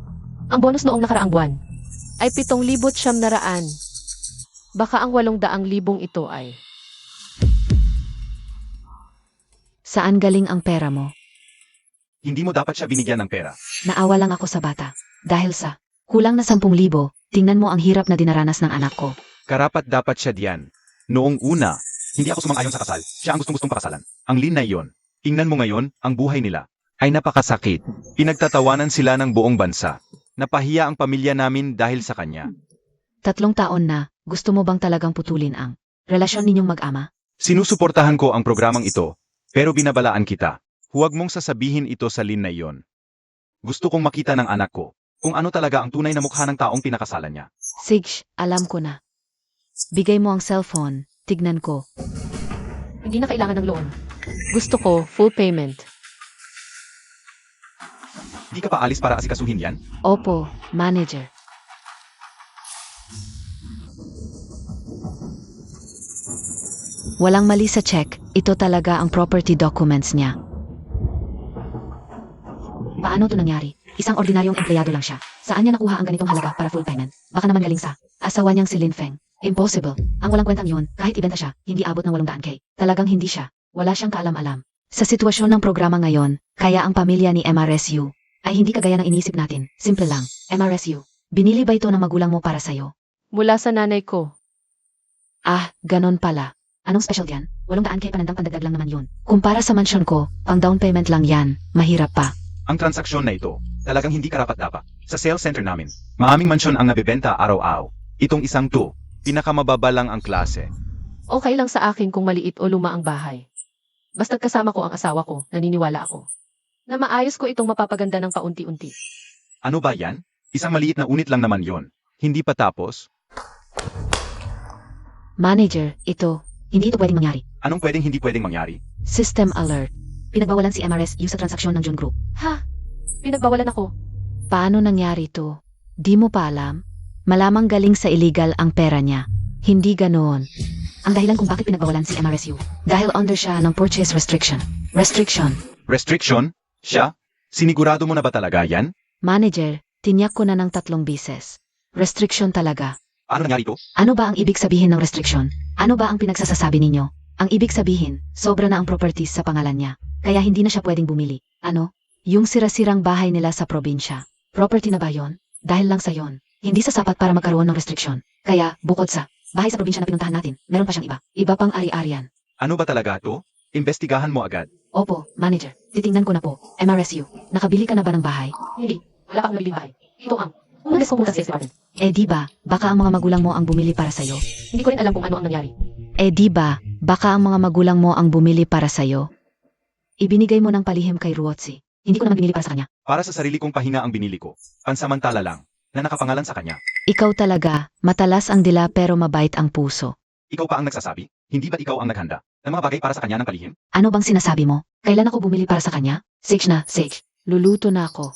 Ang bonus noong nakaraang buwan ay 7,900. Baka ang 800,000 ito ay... Saan galing ang pera mo? Hindi mo dapat siya binigyan ng pera. Naawa lang ako sa bata. Dahil sa kulang na 10,000, tingnan mo ang hirap na dinaranas ng anak ko. Karapat dapat siya diyan. Noong una, hindi ako sumang-ayon sa kasal. Siya ang gustong-gustong pakasalan. Ang Lin na iyon. Tingnan mo ngayon, ang buhay nila ay napakasakit. Pinagtatawanan sila ng buong bansa. Napahiya ang pamilya namin dahil sa kanya. 3 taon na, gusto mo bang talagang putulin ang relasyon ninyong mag-ama? Sinusuportahan ko ang programang ito, pero binabalaan kita. Huwag mong sasabihin ito sa Lin na iyon. Gusto kong makita ng anak ko kung ano talaga ang tunay na mukha ng taong pinakasalan niya. Sige, alam ko na. Bigay mo ang cellphone, tignan ko. Hindi na kailangan ng loan. Gusto ko full payment. Di ka pa alis para asikasuhin yan? Opo, manager. Walang mali sa check, ito talaga ang property documents niya. Paano to nangyari? Isang ordinaryong empleyado lang siya. Saan niya nakuha ang ganitong halaga para full payment? Baka naman galing sa asawa niyang si Lin Feng. Impossible. Ang walang kwentang yun, kahit ibenta siya, hindi abot ng 800K. Talagang hindi siya. Wala siyang kaalam-alam. Sa sitwasyon ng programa ngayon, kaya ang pamilya ni MRSU ay hindi kagaya ng inisip natin. Simple lang. MRSU, binili ba ito ng magulang mo para sa'yo? Mula sa nanay ko. Ah, ganon pala. Anong special yan? 800K panandang pandagdag lang naman yun. Kumpara sa mansyon ko, pang down payment lang yan. Mahirap pa. Ang transaksyon na ito, talagang hindi karapat-dapat. Sa sales center namin, maaming mansyon ang nabibenta araw-araw. Itong isang to, pinakamababa lang ang klase. Okay lang sa akin kung maliit o luma ang bahay. Basta't kasama ko ang asawa ko, naniniwala ako. Na maayos ko itong mapapaganda ng paunti-unti. Ano ba yan? Isang maliit na unit lang naman yon. Hindi pa tapos? Manager, hindi ito pwedeng mangyari. Anong hindi pwedeng mangyari? System alert. Pinagbawalan si MRSU sa transaksyon ng June Group. Ha? Pinagbawalan ako. Paano nangyari to? Di mo pa alam? Malamang galing sa illegal ang pera niya. Hindi ganoon. Ang dahilan kung bakit pinagbawalan si MRSU. Dahil under siya ng purchase restriction. Restriction. Restriction? Siya? Sinigurado mo na ba talaga yan? Manager, tinyak ko na ng 3 beses. Restriction talaga. Ano nangyari to? Ano ba ang ibig sabihin ng restriction? Ano ba ang pinagsasasabi ninyo? Ang ibig sabihin, sobra na ang properties sa pangalan niya. Kaya hindi na siya pwedeng bumili. Ano? Yung sirasirang bahay nila sa probinsya. Property na ba yon? Dahil lang sa yon. Hindi sasapat para magkaroon ng restriction. Kaya, bukod sa bahay sa probinsya na pinuntahan natin, meron pa siyang iba. Iba pang ari-arian. Ano ba talaga to? Imbestigahan mo agad. Opo, manager. Titingnan ko na po. MRSU, nakabili ka na ba ng bahay? Hindi. Wala kang nabiling bahay. Ito ang. Umalis ko muna sa department. Di ba, baka ang mga magulang mo ang bumili para sa'yo? Hindi ko rin alam kung ano ang nangyari. Di ba, baka ang mga magulang mo ang bumili para sa'yo? Ibinigay mo ng palihim kay Ruotsi. Hindi ko naman binili para sa kanya. Para sa sarili kong pahinga ang binili ko. Pansamantala lang, na nakapangalan sa kanya. Ikaw talaga, matalas ang dila pero mabait ang puso. Ikaw pa ang nagsasabi? Hindi ba't ikaw ang naghanda ng mga bagay para sa kanya ng palihim? Ano bang sinasabi mo? Kailan ako bumili para sa kanya? Sage na, Sage. Luluto na ako.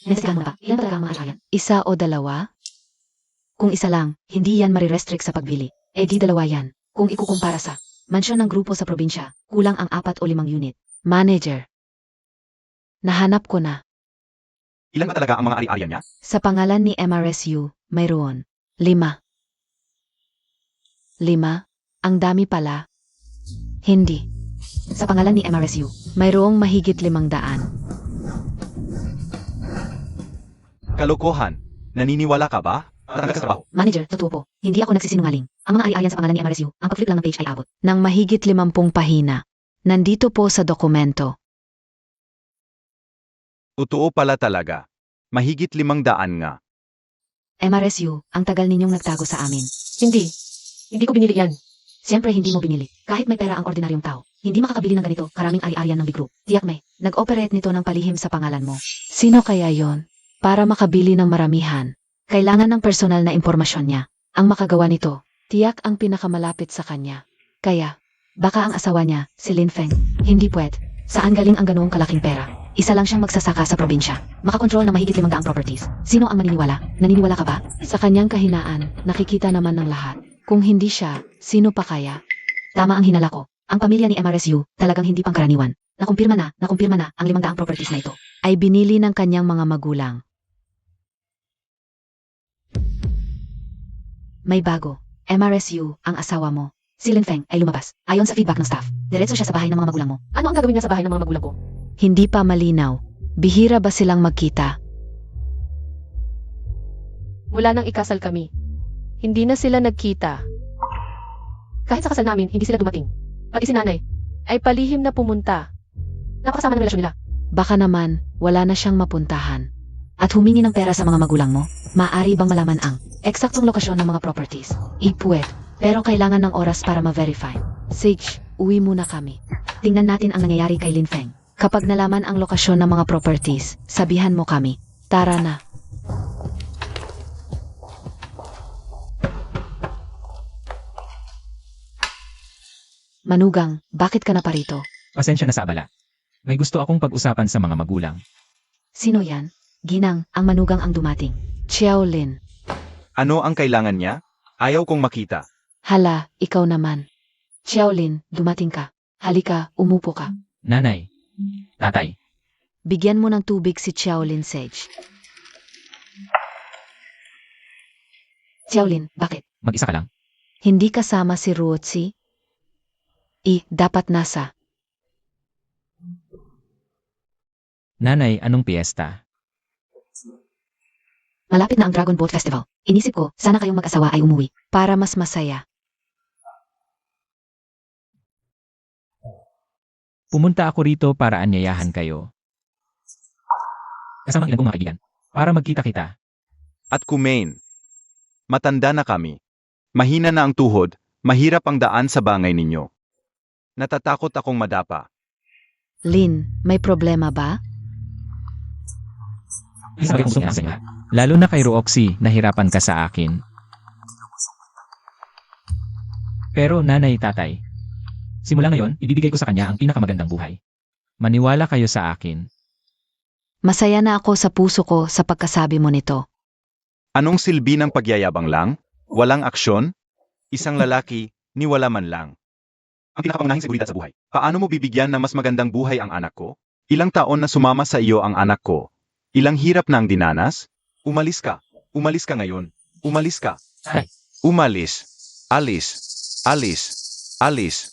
Inestigahan mo na ba? Ilan talaga ang mga arian? 1 o 2? Kung isa lang, hindi yan marirestrict sa pagbili. Di 2 yan. Kung ikukumpara sa mansyon ng grupo sa probinsya, kulang ang 4 o 5 unit. Manager. Nahanap ko na. Ilan ba talaga ang mga ari-arian niya? Sa pangalan ni MRSU, mayroon 5. 5? Ang dami pala. Hindi. Sa pangalan ni MRSU, mayroong mahigit 500. Kalokohan. Naniniwala ka ba? Trabaho. Manager, totoo po. Hindi ako nagsisinungaling. Ang mga ari-arian sa pangalan ni MRSU, ang pag-flip lang ng page ay abot ng mahigit 50 pahina. Nandito po sa dokumento. Totoo pala talaga. Mahigit 500 nga. MRSU, ang tagal ninyong nagtago sa amin. Hindi. Hindi ko binili yan. Siyempre hindi mo binili. Kahit may pera ang ordinaryong tao, hindi makakabili ng ganito karaming ari-arian ng big group. Tiyak may nag-operate nito ng palihim sa pangalan mo. Sino kaya yon? Para makabili ng maramihan, kailangan ng personal na impormasyon niya. Ang makagawa nito, tiyak ang pinakamalapit sa kanya. Kaya, baka ang asawa niya, si Lin Feng, hindi puwet. Saan galing ang ganoong kalaking pera? Isa lang siyang magsasaka sa probinsya. Makakontrol ng mahigit 500 properties. Sino ang maniniwala? Naniniwala ka ba? Sa kanyang kahinaan, nakikita naman ng lahat. Kung hindi siya, Sino pa kaya? Tama ang hinala ko. Ang pamilya ni MRSU talagang hindi pangkaraniwan. Nakumpirma na ang 500 properties na ito. Ay binili ng kanyang mga magulang. May bago. MRSU, ang asawa mo. Si Lin Feng ay lumabas. Ayon sa feedback ng staff, diretso siya sa bahay ng mga magulang mo. Ano ang gagawin niya sa bahay ng mga magulang ko? Hindi pa malinaw. Bihira ba silang magkita? Mula nang ikasal kami. Hindi na sila nagkita. Kahit sa kasal namin, hindi sila dumating. Pati si nanay ay palihim na pumunta. Napakasama ng relasyon nila. Baka naman, wala na siyang mapuntahan. At humingi ng pera sa mga magulang mo? Maaari bang malaman ang eksaktong lokasyon ng mga properties? Ipuwet. Pero kailangan ng oras para ma-verify. Sage, uwi muna kami. Tingnan natin ang nangyayari kay Lin Feng. Kapag nalaman ang lokasyon ng mga properties, sabihan mo kami. Tara na. Manugang, bakit ka na parito? Pasensya na sa abala. May gusto akong pag-usapan sa mga magulang. Sino yan? Ginang, ang manugang ang dumating. Xiao Lin. Ano ang kailangan niya? Ayaw kong makita. Hala, ikaw naman. Xiao Lin, dumating ka. Halika, umupo ka. Nanay. Tatay. Bigyan mo ng tubig si Xiao Lin, Sage. Xiao Lin, bakit? Mag-isa ka lang. Hindi kasama si Ruotsi? Dapat nasa. Nanay, anong piyesta? Malapit na ang Dragon Boat Festival. Inisip ko, sana kayong mag-asawa ay umuwi. Para mas masaya. Pumunta ako rito para anyayahan kayo. Kasama ang ilang kong mga kaibigan. Para magkita-kita. At Kumain, matanda na kami. Mahina na ang tuhod, mahirap ang daan sa bangay ninyo. Natatakot akong madapa. Lin, may problema ba? Isang bagay kong gusto niya. Lalo na kay Roxy, nahirapan ka sa akin. Pero nanay, tatay, simula ngayon, ibibigay ko sa kanya ang pinakamagandang buhay. Maniwala kayo sa akin. Masaya na ako sa puso ko sa pagkasabi mo nito. Anong silbi ng pagyayabang lang? Walang aksyon? Isang lalaki, ni wala man lang. Ang pinakapangunahing seguridad sa buhay. Paano mo bibigyan ng mas magandang buhay ang anak ko? Ilang taon na sumama sa iyo ang anak ko? Ilang hirap na ang dinanas? Umalis ka. Umalis ka ngayon. Umalis ka. Ay. Umalis. Alis. Alis. Alis.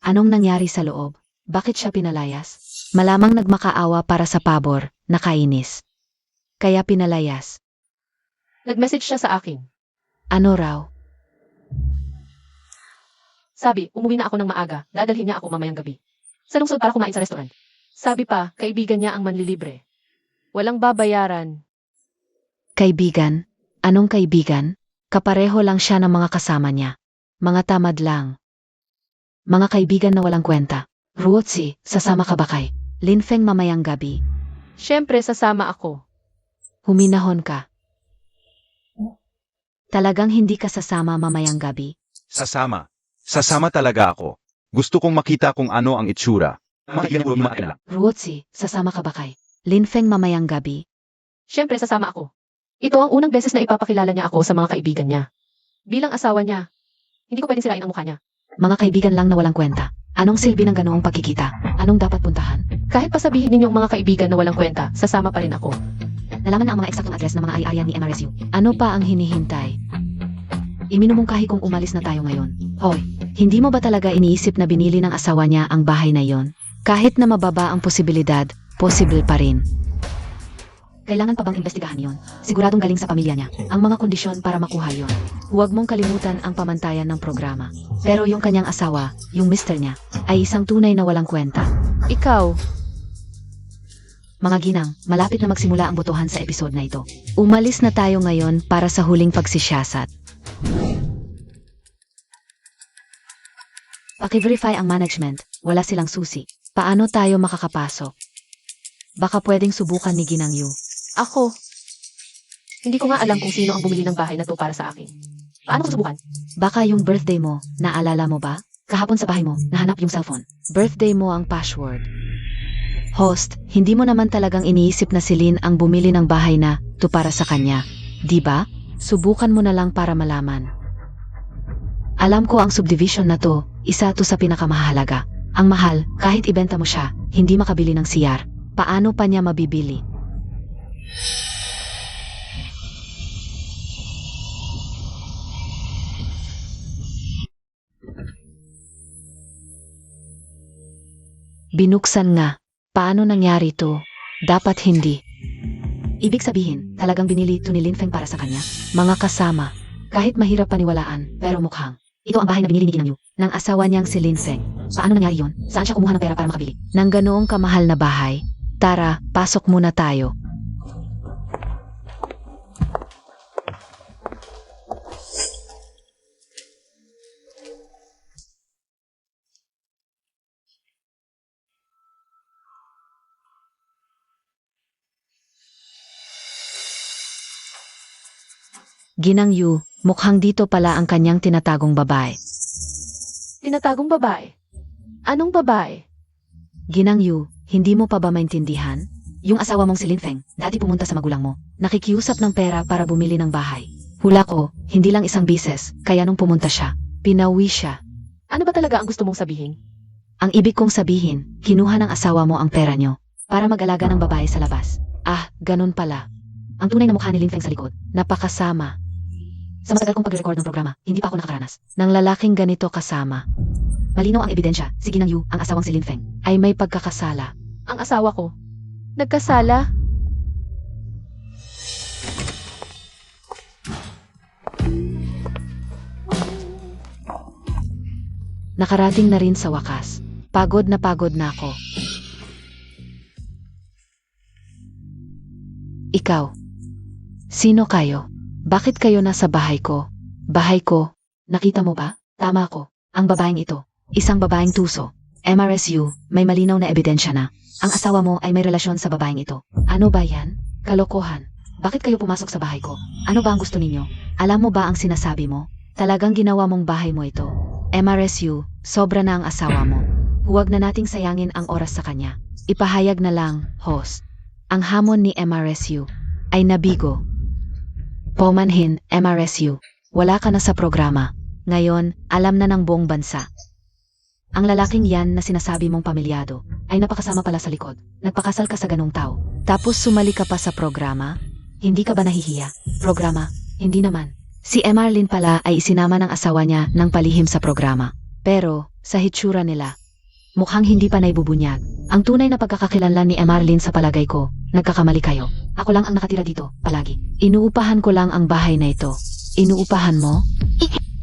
Anong nangyari sa loob? Bakit siya pinalayas? Malamang nagmakaawa para sa pabor, nakainis. Kaya pinalayas. Nag-message siya sa akin. Ano raw? Sabi, umuwi na ako ng maaga. Dadalhin niya ako mamayang gabi. Sa lungsod para kumain sa restaurant. Sabi pa, kaibigan niya ang manlilibre. Walang babayaran. Kaibigan? Anong kaibigan? Kapareho lang siya ng mga kasama niya. Mga tamad lang. Mga kaibigan na walang kwenta. Ruotsi, sasama ka ba kay Lin Feng mamayang gabi? Siyempre, sasama ako. Huminahon ka. Talagang hindi ka sasama mamayang gabi? Sasama. Sasama talaga ako. Gusto kong makita kung ano ang itsura. Mga kaibigan ko mga lang. Ruotsi, sasama ka ba kay Lin Feng mamayang gabi? Siyempre, sasama ako. Ito ang unang beses na ipapakilala niya ako sa mga kaibigan niya. Bilang asawa niya, hindi ko pwedeng sirain ang mukha niya. Mga kaibigan lang na walang kwenta. Anong silbi ng ganoong pagkikita? Anong dapat puntahan? Kahit pa sabihin ninyong mga kaibigan na walang kwenta, sasama pa rin ako. Nalaman na ang mga eksaktong address ng mga ari-arian ni MRSU. Ano pa ang hinihintay? Iminumungkahi kung umalis na tayo ngayon. Hoy, hindi mo ba talaga iniisip na binili ng asawa niya ang bahay na yon? Kahit na mababa ang posibilidad, posible pa rin. Kailangan pa bang investigahan yon? Siguradong galing sa pamilya niya. Ang mga kondisyon para makuha yon. Huwag mong kalimutan ang pamantayan ng programa. Pero yung kanyang asawa, yung mister niya, ay isang tunay na walang kwenta. Ikaw, Mga ginang, malapit na magsimula ang botohan sa episode na ito. Umalis na tayo ngayon para sa huling pagsisiyasat. Paki-verify ang management, wala silang susi. Paano tayo makakapasok? Baka pwedeng subukan ni Ginang Yu. ako. Hindi ko nga alam kung sino ang bumili ng bahay na to para sa akin. Paano ko subukan? Baka yung birthday mo, naalala mo ba? Kahapon sa bahay mo, nahanap yung cellphone. Birthday mo ang password. Host, hindi mo naman talagang iniisip na si Lynn ang bumili ng bahay na to para sa kanya, di ba? Subukan mo na lang para malaman. Alam ko ang subdivision na to, isa to sa pinakamahalaga. Ang mahal, kahit ibenta mo siya, hindi makabili ng CR. Paano pa niya mabibili? Binuksan nga. Paano nangyari to? Dapat hindi. Ibig sabihin, talagang binili ito ni Lin Feng para sa kanya? Mga kasama, kahit mahirap paniwalaan, pero mukhang ito ang bahay na binili ni Ginang Yu ng asawa niyang si Lin Feng. Paano nangyari yon? Saan siya kumuha ng pera para makabili ng ganoong kamahal na bahay? Tara, pasok muna tayo. Ginang Yu, mukhang dito pala ang kanyang tinatagong babae. Tinatagong babae. Anong babae? Ginang Yu, hindi mo pa ba maintindihan? Yung asawa mong si Lin Feng, dati pumunta sa magulang mo, nakikiusap ng pera para bumili ng bahay. Hula ko, hindi lang isang bises, kaya nung pumunta siya, pinawi siya. Ano ba talaga ang gusto mong sabihin? Ang ibig kong sabihin, kinuha ng asawa mo ang pera nyo para mag-alaga ng babae sa labas. Ah, ganun pala. Ang tunay na mukha ni Lin Feng sa likod, napakasama. Sa matagal kong pag-record ng programa, hindi pa ako nakakaranas ng lalaking ganito kasama. Malinaw ang ebidensya, si Ginang Yu, ang asawang si Lin Feng, ay may pagkakasala. Ang asawa ko. Nagkasala? Nakarating na rin sa wakas. Pagod na ako. Ikaw. Sino kayo? Bakit kayo nasa bahay ko? Bahay ko? Nakita mo ba? Tama ko. Ang babaeng ito. Isang babaeng tuso. MRSU, may malinaw na ebidensya na. Ang asawa mo ay may relasyon sa babaeng ito. Ano ba yan? Kalokohan. Bakit kayo pumasok sa bahay ko? Ano ba ang gusto ninyo? Alam mo ba ang sinasabi mo? Talagang ginawa mong bahay mo ito. MRSU, sobra na ang asawa mo. Huwag na nating sayangin ang oras sa kanya. Ipahayag na lang, host. Ang hamon ni MRSU ay nabigo. Paumanhin, MRSU. Wala ka na sa programa. Ngayon, alam na ng buong bansa. Ang lalaking yan na sinasabi mong pamilyado ay napakasama pala sa likod. Nagpakasal ka sa ganong tao. Tapos sumali ka pa sa programa? Hindi ka ba nahihiya? Programa? Hindi naman. Si Emarlyn pala ay isinama ng asawa niya ng palihim sa programa. Pero, sa hitsura nila, mukhang hindi pa naibubunyag. Ang tunay na pagkakakilanlan ni Emarlyn sa palagay ko, nagkakamali kayo. Ako lang ang nakatira dito, palagi. Inuupahan ko lang ang bahay na ito. Inuupahan mo?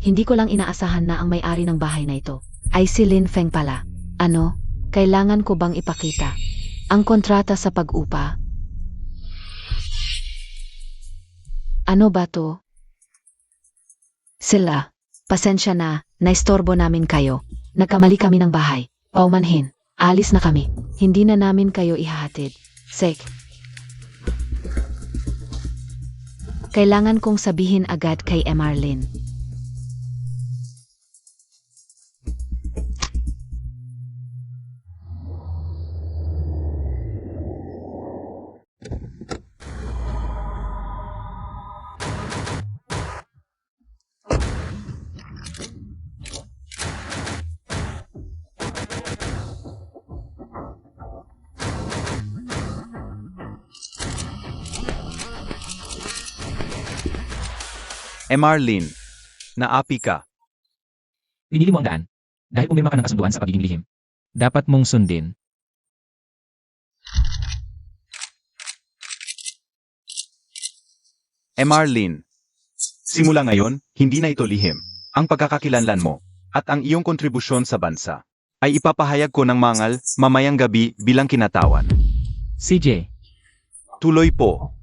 Hindi ko lang inaasahan na ang may-ari ng bahay na ito ay si Lin Feng pala. Ano? Kailangan ko bang ipakita ang kontrata sa pag-upa? Ano ba to? Sila, pasensya na, naistorbo namin kayo. Nagkamali kami ng bahay. Paumanhin, alis na kami. Hindi na namin kayo ihahatid. Sek. Kailangan kong sabihin agad kay Emarlyn. Emarlyn, naapi ka. Pinili mo ang daan. Dahil pumirma ka ng kasunduan sa pagiging lihim. Dapat mong sundin. Emarlyn, simula ngayon, hindi na ito lihim. Ang pagkakakilanlan mo at ang iyong kontribusyon sa bansa ay ipapahayag ko ng mangal mamayang gabi bilang kinatawan. CJ, Tuloy po.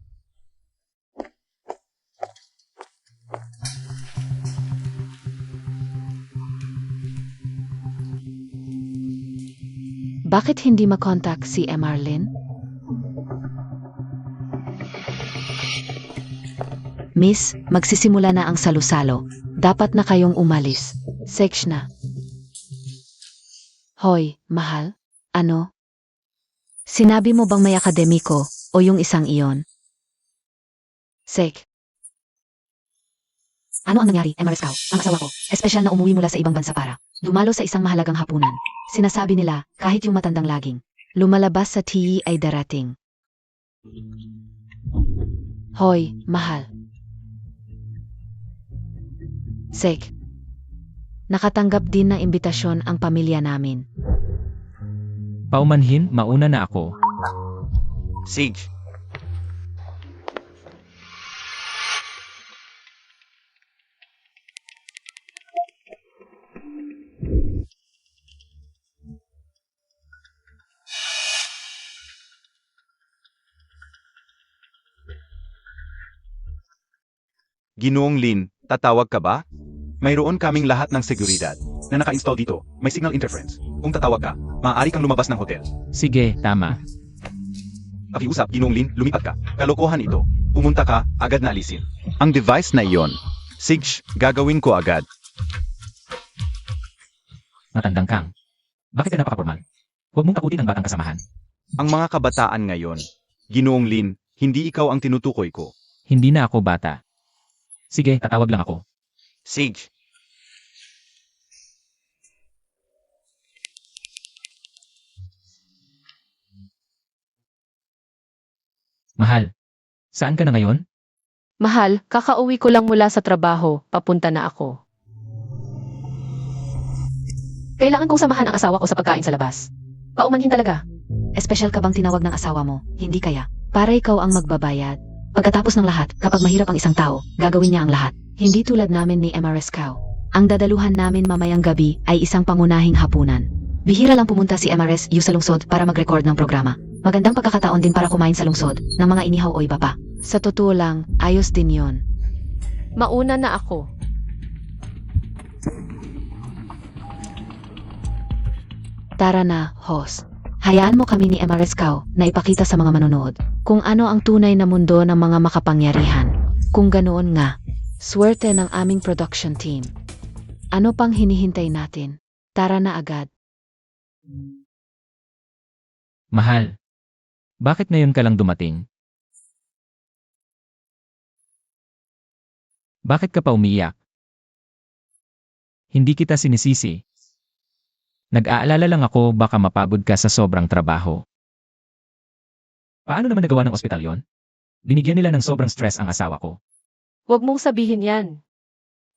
Bakit hindi makontak si Emarlyn? Miss, magsisimula na ang salo-salo. Dapat na kayong umalis. Sex na. Hoy, mahal? Ano? Sinabi mo bang may akademiko o yung isang iyon? Sek. Ano ang nangyari, MRS Cow? Ang asawa ko, espesyal na umuwi mula sa ibang bansa para dumalo sa isang mahalagang hapunan. Sinasabi nila, kahit yung matandang laging lumalabas sa TE ay darating. Hoy, mahal. Sek. Nakatanggap din ng imbitasyon ang pamilya namin. Paumanhin, mauna na ako. Sage, Ginoong Lin, tatawag ka ba? Mayroon kaming lahat ng seguridad na naka-install dito. May signal interference. Kung tatawag ka, maaari kang lumabas ng hotel. Sige, tama. Pakiusap, Ginoong Lin, lumipat ka. Kalokohan ito. Pumunta ka, agad na alisin. Ang device na iyon. Sige, gagawin ko agad. Matandang kang. Bakit ka napaka-formal? Huwag mong takutin ang batang kasamahan. Ang mga kabataan ngayon. Ginoong Lin, hindi ikaw ang tinutukoy ko. Hindi na ako bata. Sige, tatawag lang ako. Sage, Mahal. Saan ka na ngayon? Mahal, kakauwi ko lang mula sa trabaho, papunta na ako. Kailangan kong samahan ang asawa ko sa pagkain sa labas. Paumanhin talaga. Espesyal ka bang tinawag ng asawa mo? Hindi kaya. Para ikaw ang magbabayad. Pagkatapos ng lahat, kapag mahirap ang isang tao, gagawin niya ang lahat. Hindi tulad namin ni MRS Cow. Ang dadaluhan namin mamayang gabi ay isang pangunahing hapunan. Bihira lang pumunta si MRS U sa lungsod para mag-record ng programa. Magandang pagkakataon din para kumain sa lungsod ng mga inihaw o iba pa. Sa totoo lang, ayos din yon. Mauna na ako. Tara na, host. Hayaan mo kami ni MRS Cow na ipakita sa mga manonood kung ano ang tunay na mundo ng mga makapangyarihan. Kung ganoon nga, swerte ng aming production team. Ano pang hinihintay natin? Tara na agad. Mahal. Bakit ngayon ka lang dumating? Bakit ka pa umiiyak? Hindi kita sinisisi. Nag-aalala lang ako baka mapagod ka sa sobrang trabaho. Paano naman nagawa ng ospital yon? Binigyan nila ng sobrang stress ang asawa ko. Huwag mong sabihin yan.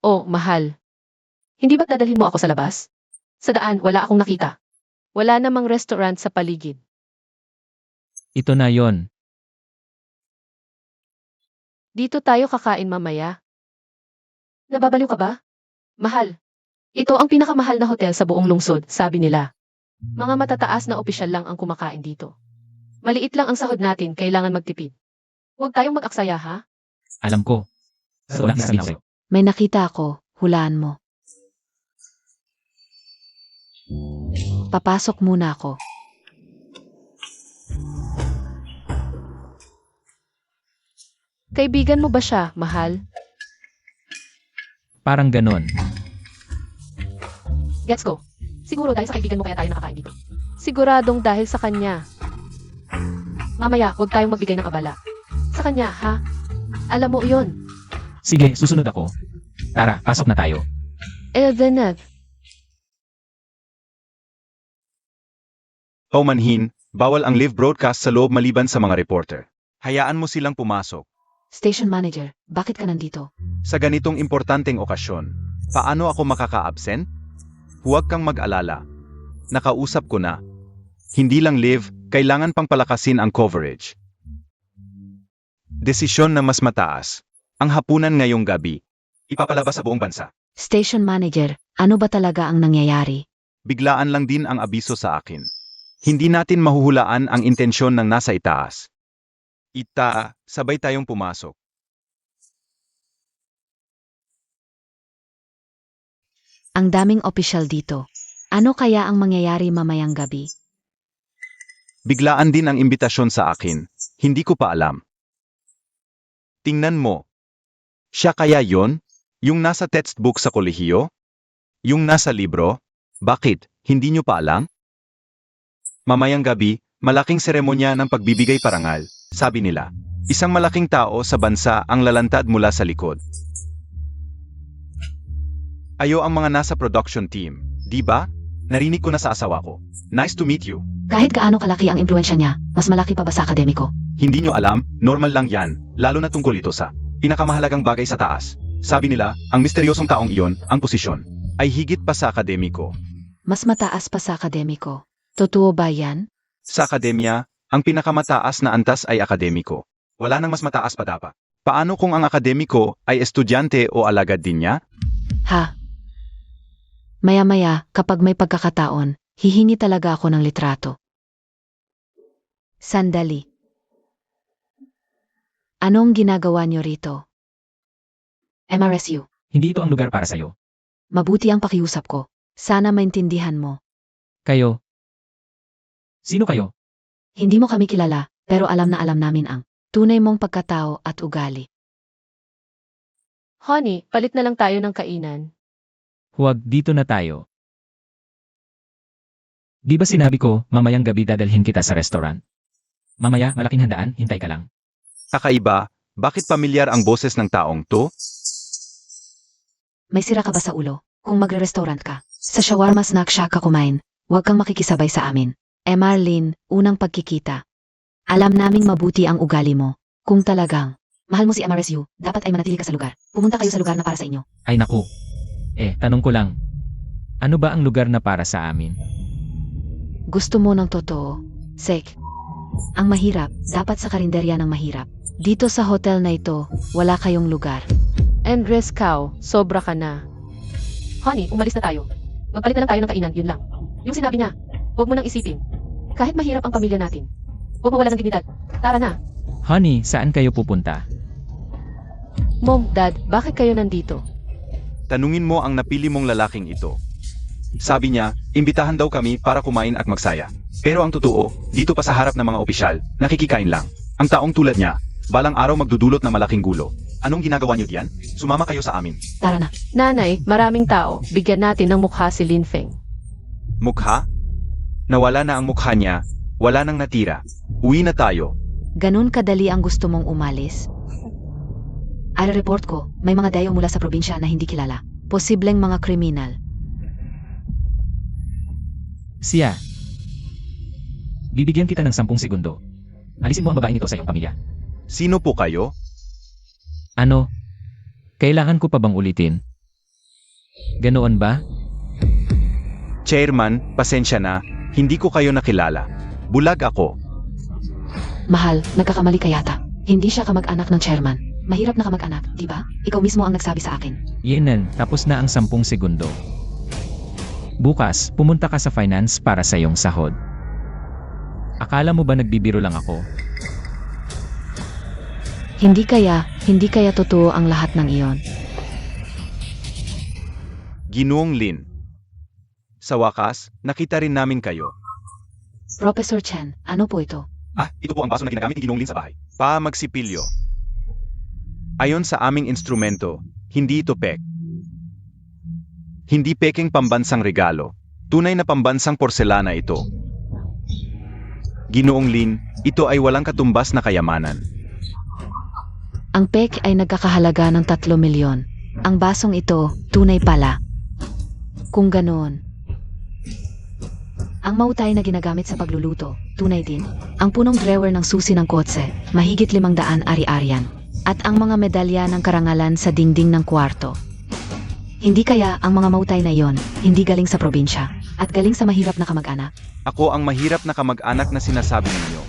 Oh, mahal. Hindi ba't dadalhin mo ako sa labas? Sa daan, wala akong nakita. Wala namang restaurant sa paligid. Ito na yon. Dito tayo kakain mamaya. Nababaliw ka ba? Mahal. Ito ang pinakamahal na hotel sa buong lungsod, sabi nila. Mga matataas na opisyal lang ang kumakain dito. Maliit lang ang sahod natin, kailangan magtipid. Huwag tayong mag-aksaya, ha? Alam ko. Sa walang sasabihin sa'yo. May nakita ako, hulaan mo. Papasok muna ako. Kaibigan mo ba siya, mahal? Parang ganon. Gets ko. Siguro dahil sa kaibigan mo kaya tayo nakakain dito. Siguradong dahil sa kanya. Mamaya, huwag tayong magbigay ng abala. Sa kanya, ha? Alam mo yun. Sige, susunod ako. Tara, pasok na tayo. Eldeneth. Paumanhin, bawal ang live broadcast sa loob maliban sa mga reporter. Hayaan mo silang pumasok. Station manager, bakit ka nandito? Sa ganitong importanteng okasyon, paano ako makaka-absent? Huwag kang mag-alala. Nakausap ko na. Hindi lang live, kailangan pang palakasin ang coverage. Desisyon na mas mataas. Ang hapunan ngayong gabi. Ipapalabas sa buong bansa. Station manager, ano ba talaga ang nangyayari? Biglaan lang din ang abiso sa akin. Hindi natin mahuhulaan ang intensyon ng nasa itaas. Sabay tayong pumasok. Ang daming opisyal dito. Ano kaya ang mangyayari mamayang gabi? Biglaan din ang imbitasyon sa akin. Hindi ko pa alam. Tingnan mo. Siya kaya yon? Yung nasa textbook sa kolehiyo? Yung nasa libro? Bakit? Hindi nyo pa alam? Mamayang gabi, Malaking seremonya ng pagbibigay parangal, sabi nila. Isang malaking tao sa bansa ang lalantad mula sa likod. Ayo ang mga nasa production team, di ba? Narinig ko na sa asawa ko. Nice to meet you. Kahit gaano kalaki ang impluensya niya, mas malaki pa ba sa akademiko? Hindi nyo alam, normal lang yan, lalo na tungkol ito sa pinakamahalagang bagay sa taas. Sabi nila, ang misteryosong taong iyon, ang posisyon, ay higit pa sa akademiko. Mas mataas pa sa akademiko. Totoo ba yan? Sa akademya, ang pinakamataas na antas ay akademiko. Wala nang mas mataas pa dapat. Paano kung ang akademiko ay estudyante o alagad din niya? Ha? Maya-maya, kapag may pagkakataon, hihingi talaga ako ng litrato. Sandali. Anong ginagawa niyo rito? MRSU. Hindi ito ang lugar para sa'yo. Mabuti ang pakiusap ko. Sana maintindihan mo. Kayo. Sino kayo? Hindi mo kami kilala, pero alam na alam namin ang tunay mong pagkatao at ugali. Honey, palit na lang tayo ng kainan. Huwag, dito na tayo. Di ba sinabi ko, mamayang gabi dadalhin kita sa restaurant? Mamaya, malaking handaan, hintay ka lang. Kakaiba, bakit pamilyar ang boses ng taong to? May sira ka ba sa ulo? Kung magre-restaurant ka, sa shawarma snack shack ka kumain, huwag kang makikisabay sa amin. Marlene, unang pagkikita. Alam naming mabuti ang ugali mo. Kung talagang mahal mo si MRSU, dapat ay manatili ka sa lugar. Pumunta kayo sa lugar na para sa inyo. Ay naku. Tanong ko lang. Ano ba ang lugar na para sa amin? Gusto mo ng totoo? Sek. Ang mahirap, dapat sa karinderya ng mahirap. Dito sa hotel na ito, wala kayong lugar. Andres Cow, sobra ka na. Honey, umalis na tayo. Magpalit na lang tayo ng kainan, yun lang. Yung sinabi niya, huwag mo nang isipin. Kahit mahirap ang pamilya natin, huwag mawala ng dignidad. Tara na. Honey, saan kayo pupunta? Mom, Dad, bakit kayo nandito? Tanungin mo ang napili mong lalaking ito. Sabi niya, imbitahan daw kami para kumain at magsaya. Pero ang totoo, dito pa sa harap ng mga opisyal, nakikikain lang. Ang taong tulad niya, balang araw magdudulot ng malaking gulo. Anong ginagawa niyo diyan? Sumama kayo sa amin. Tara na. Nanay, maraming tao. Bigyan natin ng mukha si Lin Feng. Mukha? Nawala na ang mukha niya, wala nang natira. Uwi na tayo. Ganun kadali ang gusto mong umalis? Report ko, may mga dayo mula sa probinsya na hindi kilala. Posibleng mga kriminal. Siya. Bibigyan kita ng 10 segundo. Alisin mo ang babaeng ito sa iyong pamilya. Sino po kayo? Ano? Kailangan ko pa bang ulitin? Ganoon ba? Chairman, pasensya na, hindi ko kayo nakilala. Bulag ako. Mahal, nagkakamali ka yata. Hindi siya kamag-anak ng chairman. Mahirap na kamag-anak, di ba? Ikaw mismo ang nagsabi sa akin. Yenan, tapos na ang 10 segundo. Bukas, pumunta ka sa finance para sa iyong sahod. Akala mo ba nagbibiro lang ako? Hindi kaya totoo ang lahat ng iyon. Ginoong Lin. Sa wakas, nakita rin namin kayo. Professor Chen, ano po ito? Ito po ang baso na ginagamit ni Ginoong Lin sa bahay. Magsipilyo. Ayon sa aming instrumento, hindi ito pek. Hindi peking pambansang regalo. Tunay na pambansang porselana ito. Ginoong Lin, ito ay walang katumbas na kayamanan. Ang pek ay nagkakahalaga ng 3 milyon. Ang basong ito, tunay pala. Kung ganoon. Ang mautay na ginagamit sa pagluluto, tunay din. Ang punong drawer ng susi ng kotse, mahigit 500 ari-arian. At ang mga medalya ng karangalan sa dingding ng kwarto. Hindi kaya ang mga mautay na iyon, hindi galing sa probinsya, at galing sa mahirap na kamag-anak? Ako ang mahirap na kamag-anak na sinasabi ninyo.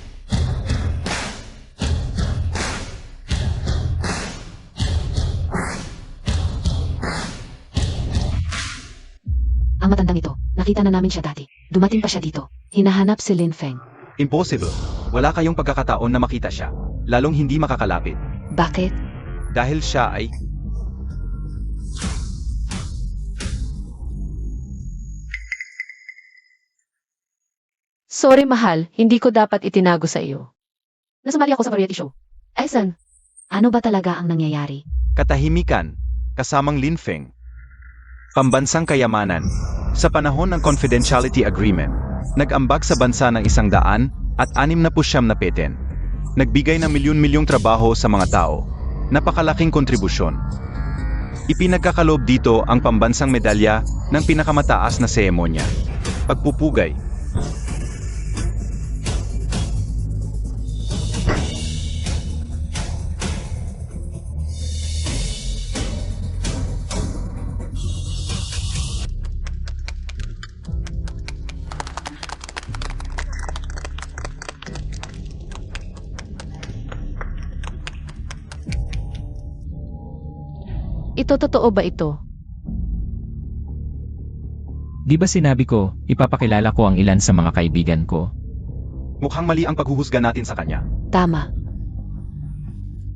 Ang matandang ito, nakita na namin siya dati. Dumating pa siya dito. Hinahanap si Lin Feng. Impossible. Wala kayong pagkakataon na makita siya, lalong hindi makakalapit. Bakit? Dahil siya ay... Sorry mahal, hindi ko dapat itinago sa iyo. Nasumali ako sa variety show. Aysan, Ano ba talaga ang nangyayari? katahimikan, kasamang Lin Feng. Pambansang kayamanan. Sa panahon ng confidentiality agreement, nag-ambag sa bansa ng 100 at 69 na patent. Nagbigay ng milyon-milyong trabaho sa mga tao. Napakalaking kontribusyon. Ipinagkakaloob dito ang pambansang medalya ng pinakamataas na seremonya. Pagpupugay. Ito totoo ba ito? Di ba sinabi ko, ipapakilala ko ang ilan sa mga kaibigan ko? Mukhang mali ang paghuhusga natin sa kanya. Tama.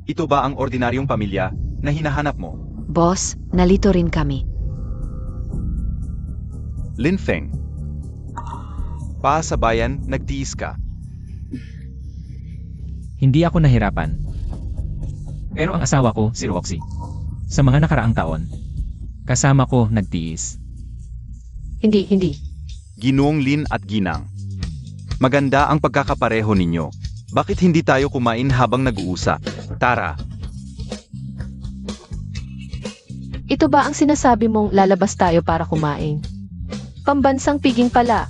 Ito ba ang ordinaryong pamilya na hinahanap mo? Boss, nalito rin kami. Lin Feng. Pa sa bayan, nagtiis ka. Hindi ako nahirapan. Pero ang asawa ko, si Roxy. Sa mga nakaraang taon, kasama ko nagtiis. Hindi. Ginoong Lin at Ginang. Maganda ang pagkakapareho ninyo. Bakit hindi tayo kumain habang nag-uusap? Tara. Ito ba ang sinasabi mong lalabas tayo para kumain? Pambansang piging pala.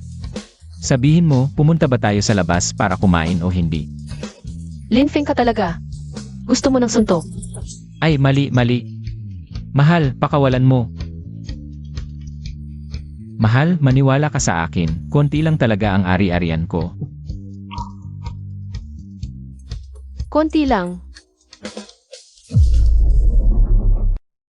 Sabihin mo, pumunta ba tayo sa labas para kumain o hindi? Linfeng ka talaga. Gusto mo ng suntok? Ay, mali. Mahal, pakawalan mo. Mahal, maniwala ka sa akin. Konti lang talaga ang ari-arian ko. Konti lang.